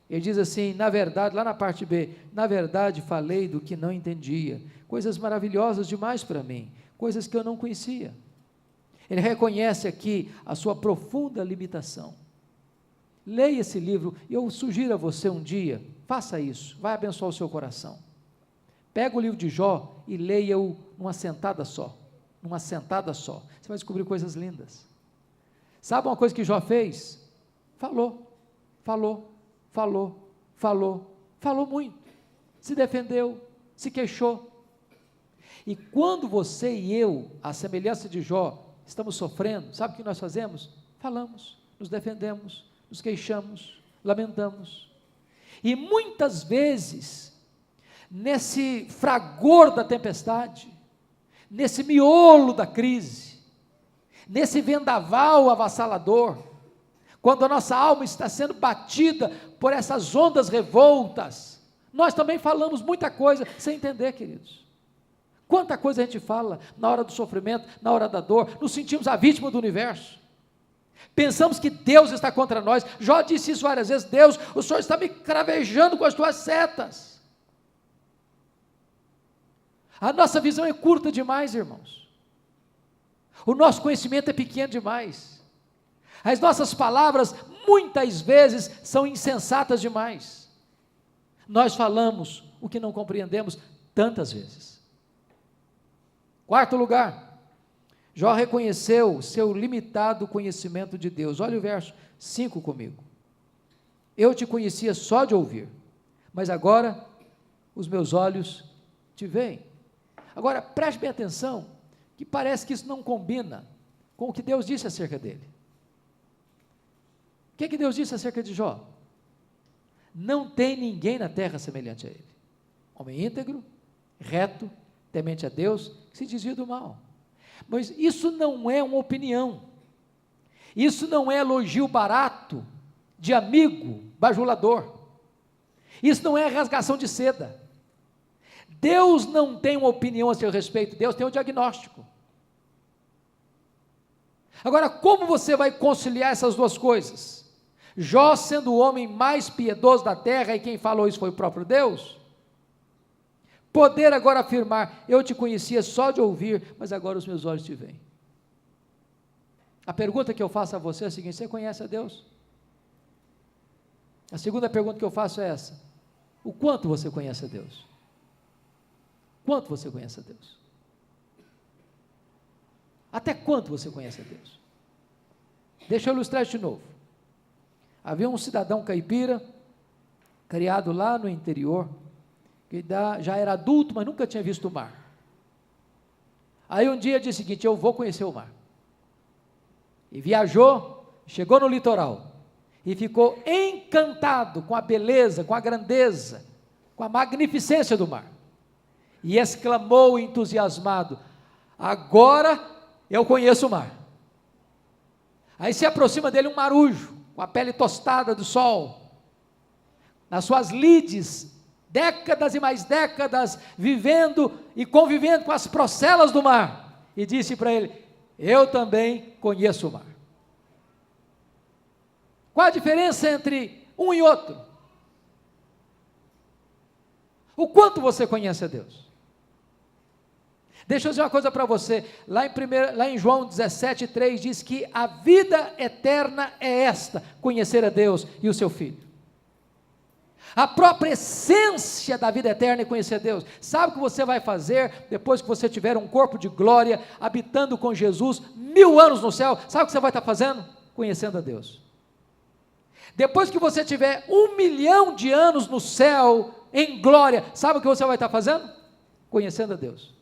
ele diz assim, na verdade, lá na parte B, na verdade falei do que não entendia, coisas maravilhosas demais para mim, coisas que eu não conhecia. Ele reconhece aqui a sua profunda limitação. Leia esse livro, e eu sugiro a você um dia, faça isso, vai abençoar o seu coração. Pega o livro de Jó e leia-o numa sentada só, você vai descobrir coisas lindas. Sabe uma coisa que Jó fez? Falou muito, se defendeu, se queixou. E quando você e eu, à semelhança de Jó, estamos sofrendo, sabe o que nós fazemos? Falamos, nos defendemos, nos queixamos, lamentamos. E muitas vezes, nesse fragor da tempestade, nesse miolo da crise, nesse vendaval avassalador, quando a nossa alma está sendo batida por essas ondas revoltas, nós também falamos muita coisa sem entender, queridos. Quanta coisa a gente fala na hora do sofrimento, na hora da dor, nos sentimos a vítima do universo. Pensamos que Deus está contra nós. Jó disse isso várias vezes, Deus, o Senhor está me cravejando com as tuas setas. A nossa visão é curta demais, irmãos. O nosso conhecimento é pequeno demais. As nossas palavras, muitas vezes, são insensatas demais. Nós falamos o que não compreendemos tantas vezes. Quarto lugar, Jó reconheceu seu limitado conhecimento de Deus. Olha o verso 5 comigo. Eu te conhecia só de ouvir, mas agora os meus olhos te veem. Agora, preste bem atenção, que parece que isso não combina com o que Deus disse acerca dele. O que Deus disse acerca de Jó? Não tem ninguém na terra semelhante a ele. Homem íntegro, reto, temente a Deus, que se desvia do mal. Mas isso não é uma opinião, isso não é elogio barato, de amigo, bajulador, isso não é rasgação de seda. Deus não tem uma opinião a seu respeito, Deus tem um diagnóstico. Agora, como você vai conciliar essas duas coisas? Jó sendo o homem mais piedoso da terra, e quem falou isso foi o próprio Deus, poder agora afirmar, eu te conhecia só de ouvir, mas agora os meus olhos te veem. A pergunta que eu faço a você é a seguinte, você conhece a Deus? A segunda pergunta que eu faço é essa, o quanto você conhece a Deus? Quanto você conhece a Deus? Até quanto você conhece a Deus? Deixa eu ilustrar isso de novo. Havia um cidadão caipira, criado lá no interior, que já era adulto, mas nunca tinha visto o mar. Aí um dia disse o seguinte, eu vou conhecer o mar. e viajou, chegou no litoral, e ficou encantado com a beleza, com a grandeza, com a magnificência do mar, e exclamou entusiasmado: agora eu conheço o mar. Aí se aproxima dele um marujo, com a pele tostada do sol, nas suas lides, décadas e mais décadas, vivendo e convivendo com as procelas do mar, e disse para ele: eu também conheço o mar. Qual a diferença entre um e outro? O quanto você conhece a Deus? Deixa eu dizer uma coisa para você, lá em João 17,3 diz que a vida eterna é esta, conhecer a Deus e o seu Filho. A própria essência da vida eterna é conhecer a Deus. Sabe o que você vai fazer depois que você tiver um corpo de glória, habitando com Jesus 1000 anos no céu? Sabe o que você vai estar fazendo? Conhecendo a Deus. Depois que você tiver 1 milhão de anos no céu, em glória, sabe o que você vai estar fazendo? Conhecendo a Deus.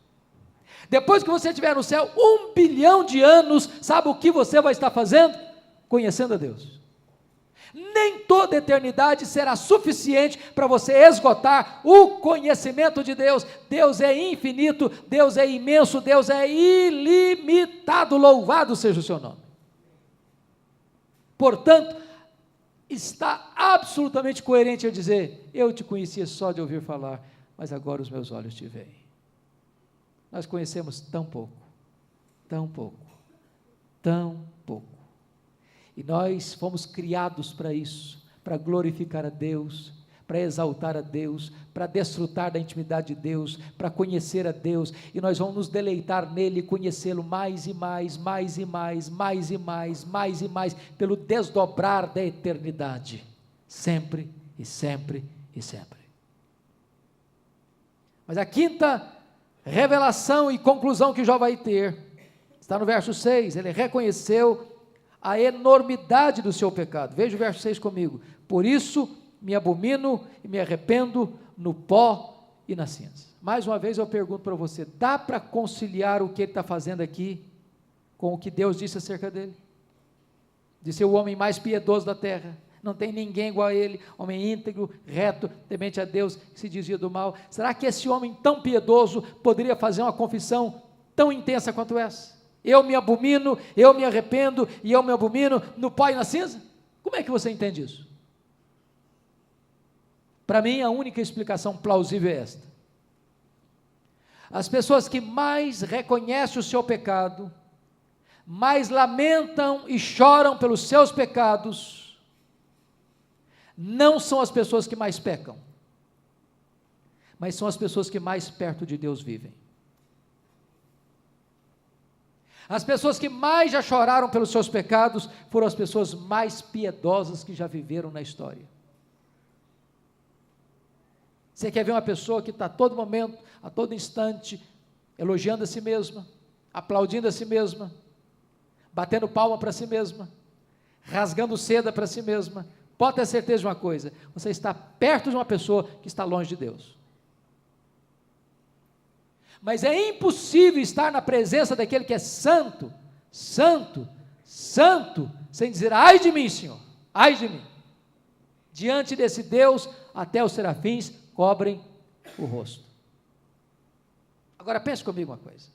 Depois que você estiver no céu 1 bilhão de anos, sabe o que você vai estar fazendo? Conhecendo a Deus. Nem toda eternidade será suficiente para você esgotar o conhecimento de Deus. Deus é infinito, Deus é imenso, Deus é ilimitado, louvado seja o seu nome. Portanto, está absolutamente coerente eu dizer: eu te conhecia só de ouvir falar, mas agora os meus olhos te veem. Nós conhecemos tão pouco, tão pouco, tão pouco. E nós fomos criados para isso, para glorificar a Deus, para exaltar a Deus, para desfrutar da intimidade de Deus, para conhecer a Deus, e nós vamos nos deleitar nele e conhecê-lo mais e mais, mais e mais, mais e mais, mais e mais, pelo desdobrar da eternidade, sempre e sempre e sempre. Mas a quinta revelação e conclusão que Jó vai ter, está no verso 6, ele reconheceu a enormidade do seu pecado. Veja o verso 6 comigo: por isso me abomino e me arrependo no pó e na cinza. Mais uma vez eu pergunto para você, dá para conciliar o que ele está fazendo aqui com o que Deus disse acerca dele? De ser o homem mais piedoso da terra, não tem ninguém igual a ele, homem íntegro, reto, temente a Deus, que se desvia do mal. Será que esse homem tão piedoso poderia fazer uma confissão tão intensa quanto essa? Eu me abomino, eu me arrependo e eu me abomino no pó e na cinza? Como é que você entende isso? Para mim, a única explicação plausível é esta: as pessoas que mais reconhecem o seu pecado, mais lamentam e choram pelos seus pecados, não são as pessoas que mais pecam, mas são as pessoas que mais perto de Deus vivem. As pessoas que mais já choraram pelos seus pecados foram as pessoas mais piedosas que já viveram na história. Você quer ver uma pessoa que está a todo momento, a todo instante, elogiando a si mesma, aplaudindo a si mesma, batendo palma para si mesma, rasgando seda para si mesma? Pode ter certeza de uma coisa: você está perto de uma pessoa que está longe de Deus. Mas é impossível estar na presença daquele que é santo, santo, santo, sem dizer: ai de mim, Senhor, ai de mim. Diante desse Deus, até os serafins cobrem o rosto. Agora pense comigo uma coisa.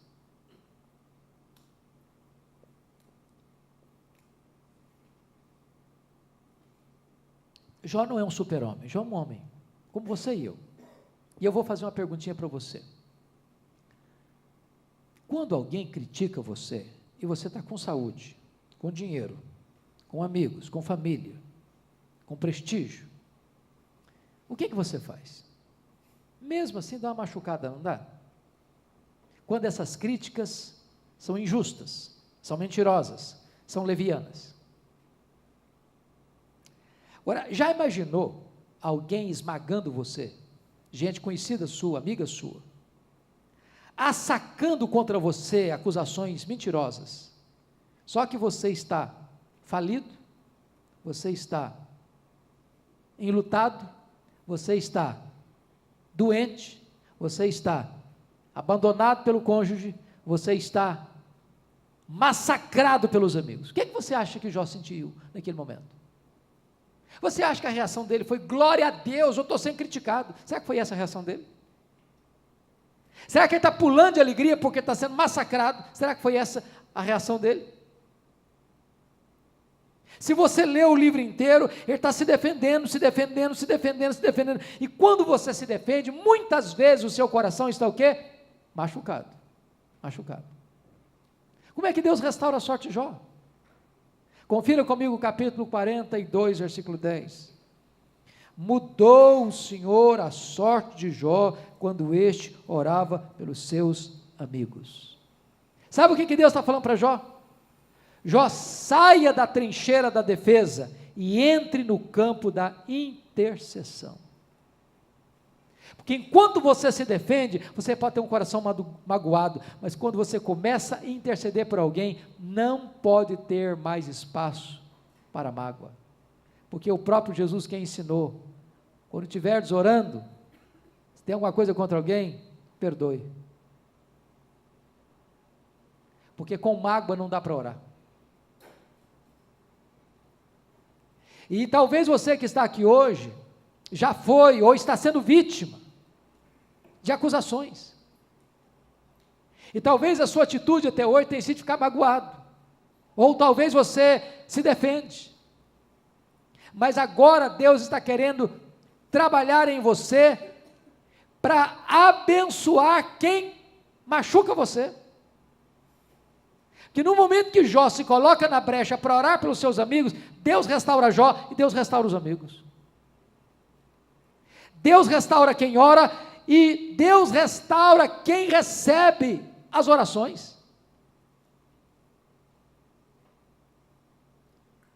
Jó não é um super-homem, Jó é um homem, como você e eu. E eu vou fazer uma perguntinha para você. Quando alguém critica você, e você está com saúde, com dinheiro, com amigos, com família, com prestígio, o que você faz? Mesmo assim dá uma machucada, não dá? Quando essas críticas são injustas, são mentirosas, são levianas. Agora, já imaginou alguém esmagando você, gente conhecida sua, amiga sua, assacando contra você acusações mentirosas, só que você está falido, você está enlutado, você está doente, você está abandonado pelo cônjuge, você está massacrado pelos amigos. O que você acha que Jó sentiu naquele momento? Você acha que a reação dele foi, glória a Deus, eu estou sendo criticado? Será que foi essa a reação dele? Será que ele está pulando de alegria porque está sendo massacrado? Será que foi essa a reação dele? Se você lê o livro inteiro, ele está se defendendo, se defendendo, se defendendo, se defendendo. E quando você se defende, muitas vezes o seu coração está o quê? Machucado. Machucado. Como é que Deus restaura a sorte de Jó? Confira comigo o capítulo 42, versículo 10. Mudou o Senhor a sorte de Jó quando este orava pelos seus amigos. Sabe o que Deus está falando para Jó? Jó, saia da trincheira da defesa e entre no campo da intercessão. Porque enquanto você se defende, você pode ter um coração magoado, mas quando você começa a interceder por alguém, não pode ter mais espaço para mágoa. Porque o próprio Jesus quem ensinou, quando estiveres orando, se tem alguma coisa contra alguém, perdoe. Porque com mágoa não dá para orar. E talvez você que está aqui hoje, já foi ou está sendo vítima de acusações. E talvez a sua atitude até hoje tenha sido ficar magoado. Ou talvez você se defende. Mas agora Deus está querendo trabalhar em você para abençoar quem machuca você. Que no momento que Jó se coloca na brecha para orar pelos seus amigos, Deus restaura Jó e Deus restaura os amigos. Deus restaura quem ora e Deus restaura quem recebe as orações.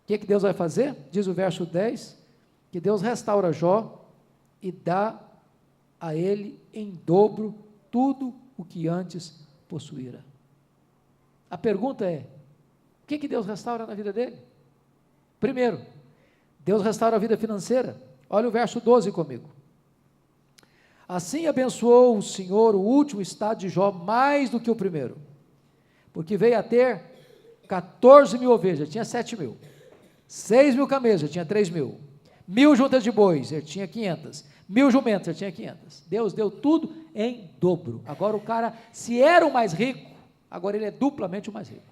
O que Deus vai fazer? Diz o verso 10, que Deus restaura Jó e dá a ele em dobro tudo o que antes possuíra. A pergunta é, o que Deus restaura na vida dele? Primeiro, Deus restaura a vida financeira. Olha o verso 12 comigo. Assim abençoou o Senhor o último estado de Jó mais do que o primeiro, porque veio a ter 14 mil ovelhas, tinha 7 mil, 6 mil camelos, já tinha 3 mil, 1.000 juntas de bois, ele tinha 500, 1.000 jumentos, ele tinha 500, Deus deu tudo em dobro. Agora o cara, se era o mais rico, agora ele é duplamente o mais rico.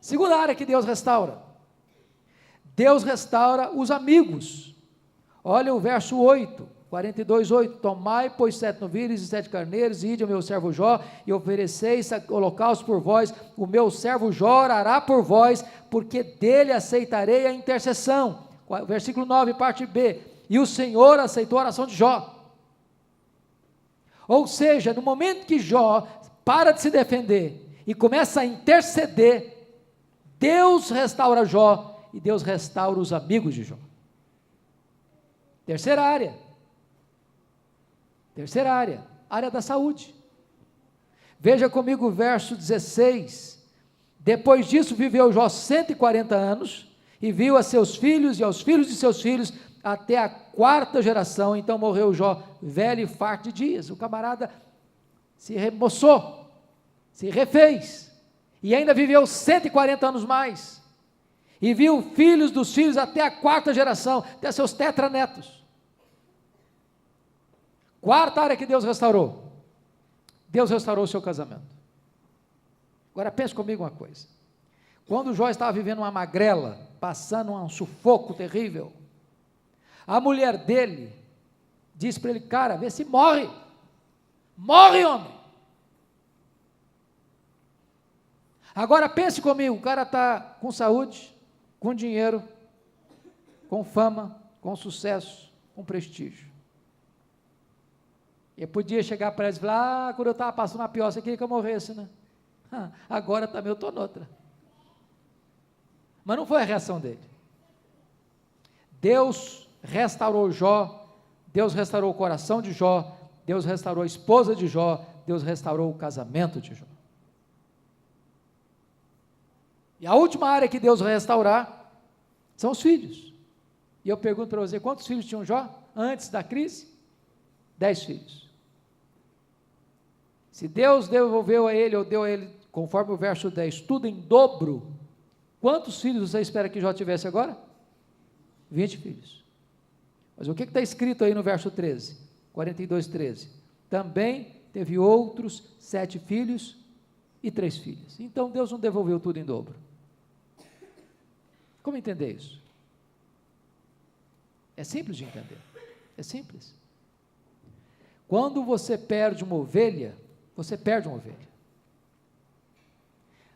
Segunda área que Deus restaura os amigos. Olha o verso 8, 42:8, tomai, pois 7 novilhos e 7 carneiros, e ide ao meu servo Jó, e ofereceis holocausto por vós, o meu servo Jó orará por vós, porque dele aceitarei a intercessão. Versículo 9, parte B, e o Senhor aceitou a oração de Jó. Ou seja, no momento que Jó para de se defender e começa a interceder, Deus restaura Jó e Deus restaura os amigos de Jó. Terceira área da saúde. Veja comigo o verso 16. Depois disso viveu Jó 140 anos, e viu a seus filhos e aos filhos de seus filhos, até a 4ª geração, então morreu Jó velho e farto de dias. O camarada se remoçou, se refez, e ainda viveu 140 anos mais, e viu filhos dos filhos até a 4ª geração, até seus tetranetos. Quarta área que Deus restaurou o seu casamento. Agora pense comigo uma coisa, quando Jó estava vivendo uma magrela, passando um sufoco terrível, a mulher dele disse para ele, cara, vê se morre, homem. Agora pense comigo, o cara está com saúde, com dinheiro, com fama, com sucesso, com prestígio. E podia chegar para eles e falar, quando eu estava passando uma pior, você queria que eu morresse, né? Agora também eu estou noutra. Mas não foi a reação dele. Deus restaurou Jó, Deus restaurou o coração de Jó, Deus restaurou a esposa de Jó, Deus restaurou o casamento de Jó. E a última área que Deus vai restaurar são os filhos. E eu pergunto para você, quantos filhos tinha Jó antes da crise? 10 filhos. Se Deus devolveu a ele, ou deu a ele conforme o verso 10, tudo em dobro, quantos filhos você espera que Jó tivesse agora? 20 filhos. Mas o que está escrito aí no verso 13? 42, 13. Também teve outros 7 filhos e 3 filhas. Então Deus não devolveu tudo em dobro. Como entender isso? É simples de entender. É simples. Quando você perde uma ovelha, você perde uma ovelha.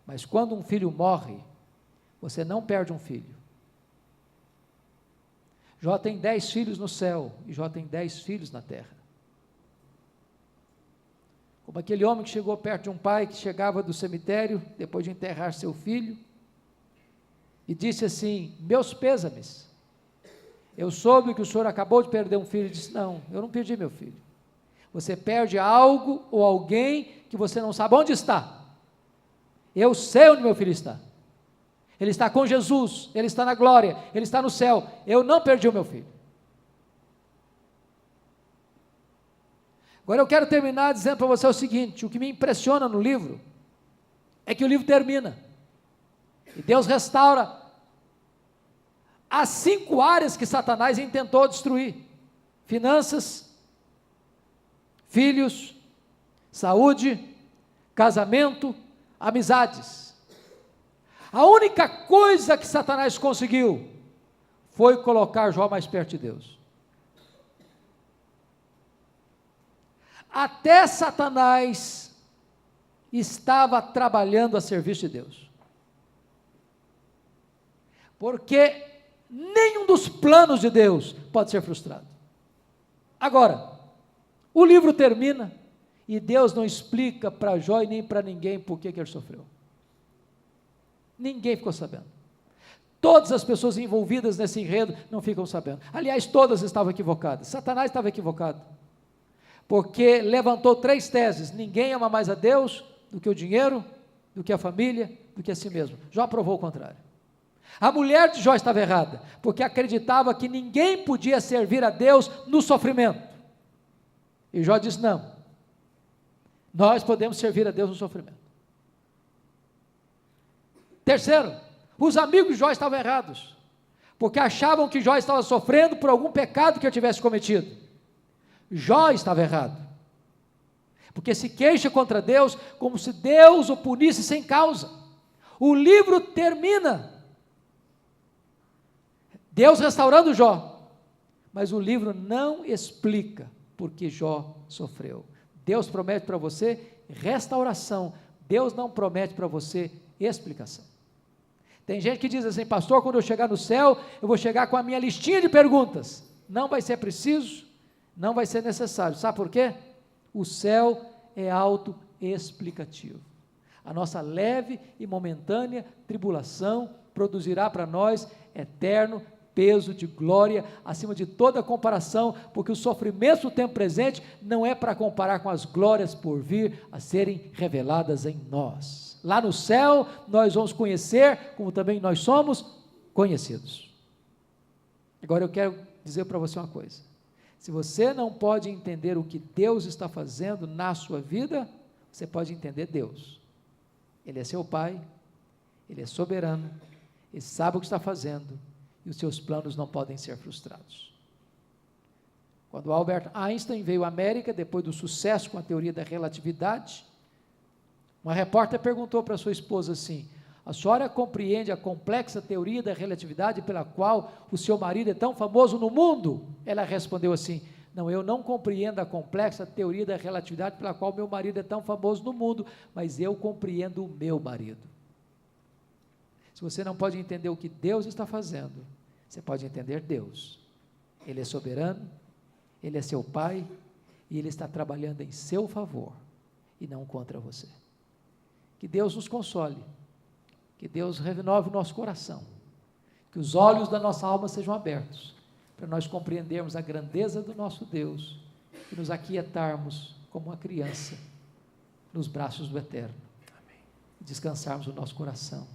Mas quando um filho morre, você não perde um filho. Jó tem 10 filhos no céu e Jó tem 10 filhos na terra. Como aquele homem que chegou perto de um pai que chegava do cemitério, depois de enterrar seu filho, e disse assim: meus pêsames, eu soube que o senhor acabou de perder um filho. Ele disse: não, eu não perdi meu filho. Você perde algo ou alguém que você não sabe onde está. Eu sei onde meu filho está. Ele está com Jesus, ele está na glória, ele está no céu. Eu não perdi o meu filho. Agora eu quero terminar dizendo para você o seguinte: o que me impressiona no livro é que o livro termina e Deus restaura as 5 áreas que Satanás intentou destruir: finanças, filhos, saúde, casamento, amizades. A única coisa que Satanás conseguiu foi colocar Jó mais perto de Deus. Até Satanás estava trabalhando a serviço de Deus, porque nenhum dos planos de Deus pode ser frustrado. Agora, o livro termina e Deus não explica para Jó e nem para ninguém por que ele sofreu. Ninguém ficou sabendo. Todas as pessoas envolvidas nesse enredo não ficam sabendo. Aliás, todas estavam equivocadas. Satanás estava equivocado, porque levantou 3 teses: ninguém ama mais a Deus do que o dinheiro, do que a família, do que a si mesmo. Jó provou o contrário. A mulher de Jó estava errada, porque acreditava que ninguém podia servir a Deus no sofrimento. E Jó disse: não, nós podemos servir a Deus no sofrimento. Terceiro, os amigos de Jó estavam errados, porque achavam que Jó estava sofrendo por algum pecado que ele tivesse cometido. Jó estava errado, porque se queixa contra Deus como se Deus o punisse sem causa. O livro termina, Deus restaurando Jó, mas o livro não explica por que Jó sofreu. Deus promete para você restauração, Deus não promete para você explicação. Tem gente que diz assim: pastor, quando eu chegar no céu, eu vou chegar com a minha listinha de perguntas. Não vai ser preciso, não vai ser necessário. Sabe por quê? O céu é autoexplicativo. A nossa leve e momentânea tribulação produzirá para nós eterno peso de glória, acima de toda comparação, porque o sofrimento do tempo presente não é para comparar com as glórias por vir a serem reveladas em nós. Lá no céu nós vamos conhecer como também nós somos conhecidos. Agora eu quero dizer para você uma coisa: se você não pode entender o que Deus está fazendo na sua vida, você pode entender Deus. Ele é seu Pai, Ele é soberano, Ele sabe o que está fazendo, e os seus planos não podem ser frustrados. Quando Albert Einstein veio à América, depois do sucesso com a teoria da relatividade, uma repórter perguntou para sua esposa assim: a senhora compreende a complexa teoria da relatividade pela qual o seu marido é tão famoso no mundo? Ela respondeu assim: não, eu não compreendo a complexa teoria da relatividade pela qual meu marido é tão famoso no mundo, mas eu compreendo o meu marido. Se você não pode entender o que Deus está fazendo, você pode entender Deus. Ele é soberano, Ele é seu Pai, e Ele está trabalhando em seu favor, e não contra você. Que Deus nos console, que Deus renove o nosso coração, que os olhos da nossa alma sejam abertos, para nós compreendermos a grandeza do nosso Deus, e nos aquietarmos como uma criança, nos braços do Eterno. Amém. Descansarmos o nosso coração,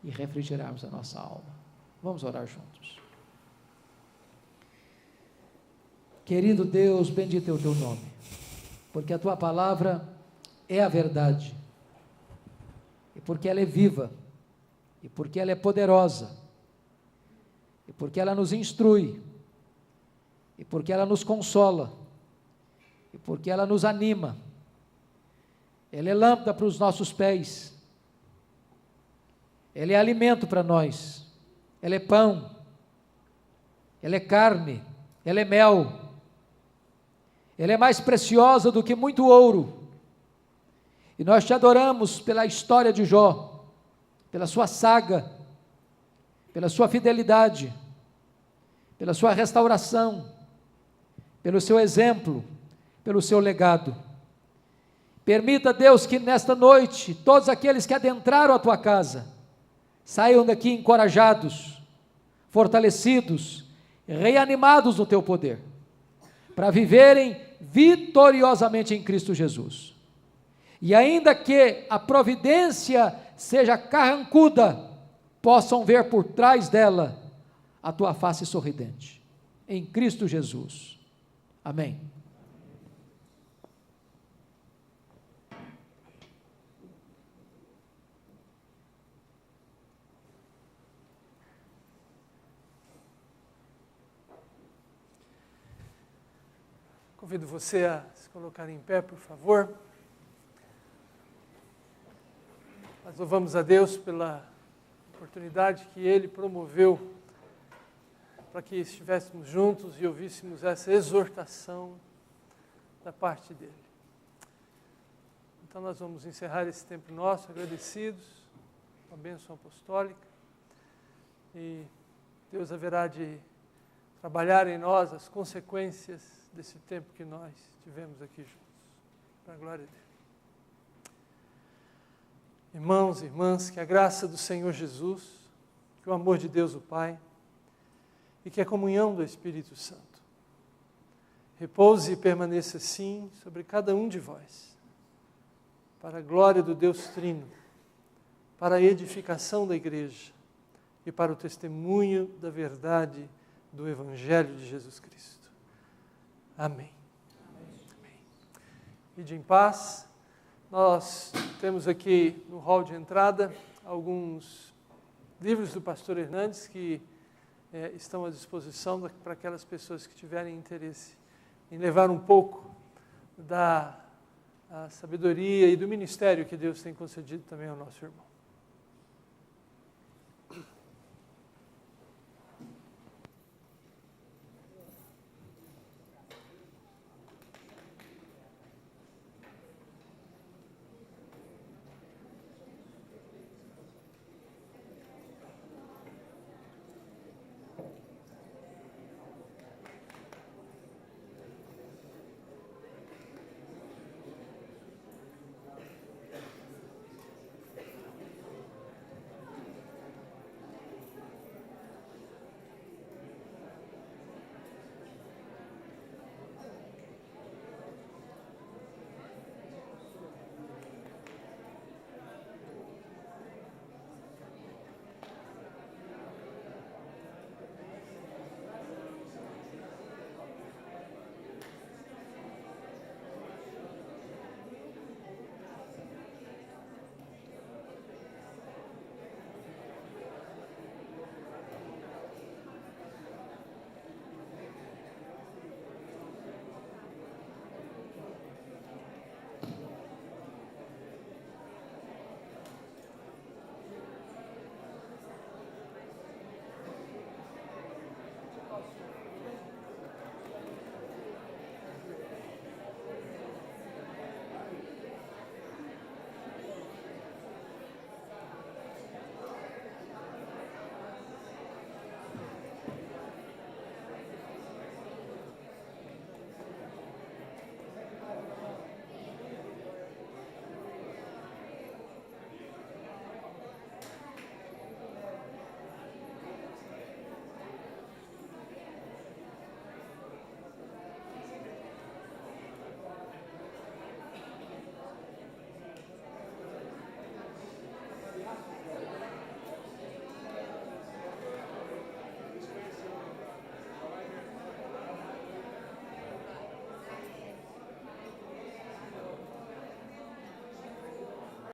e refrigerarmos a nossa alma. Vamos orar juntos. Querido Deus, bendito é o teu nome, porque a tua palavra é a verdade. porque ela é viva, e porque ela é poderosa, e porque ela nos instrui, e porque ela nos consola, e porque ela nos anima. Ela é lâmpada para os nossos pés, ela é alimento para nós, ela é pão, ela é carne, ela é mel, ela é mais preciosa do que muito ouro. E nós te adoramos pela história de Jó, pela sua saga, pela sua fidelidade, pela sua restauração, pelo seu exemplo, pelo seu legado. Permita, Deus, que nesta noite, todos aqueles que adentraram a tua casa, saiam daqui encorajados, fortalecidos, reanimados no teu poder, para viverem vitoriosamente em Cristo Jesus. E ainda que a providência seja carrancuda, possam ver por trás dela a tua face sorridente, em Cristo Jesus. Amém. Convido você a se colocar em pé, por favor. Nós louvamos a Deus pela oportunidade que Ele promoveu para que estivéssemos juntos e ouvíssemos essa exortação da parte dEle. Então nós vamos encerrar esse tempo nosso agradecidos com a bênção apostólica e Deus haverá de trabalhar em nós as consequências desse tempo que nós tivemos aqui juntos, para a glória dele. Irmãos e irmãs, que a graça do Senhor Jesus, que o amor de Deus o Pai e que a comunhão do Espírito Santo repouse e permaneça assim sobre cada um de vós, para a glória do Deus Trino, para a edificação da igreja e para o testemunho da verdade do Evangelho de Jesus Cristo. Amém. Amém. Ide em paz. Nós temos aqui no hall de entrada alguns livros do pastor Hernandes que estão à disposição para aquelas pessoas que tiverem interesse em levar um pouco da sabedoria e do ministério que Deus tem concedido também ao nosso irmão.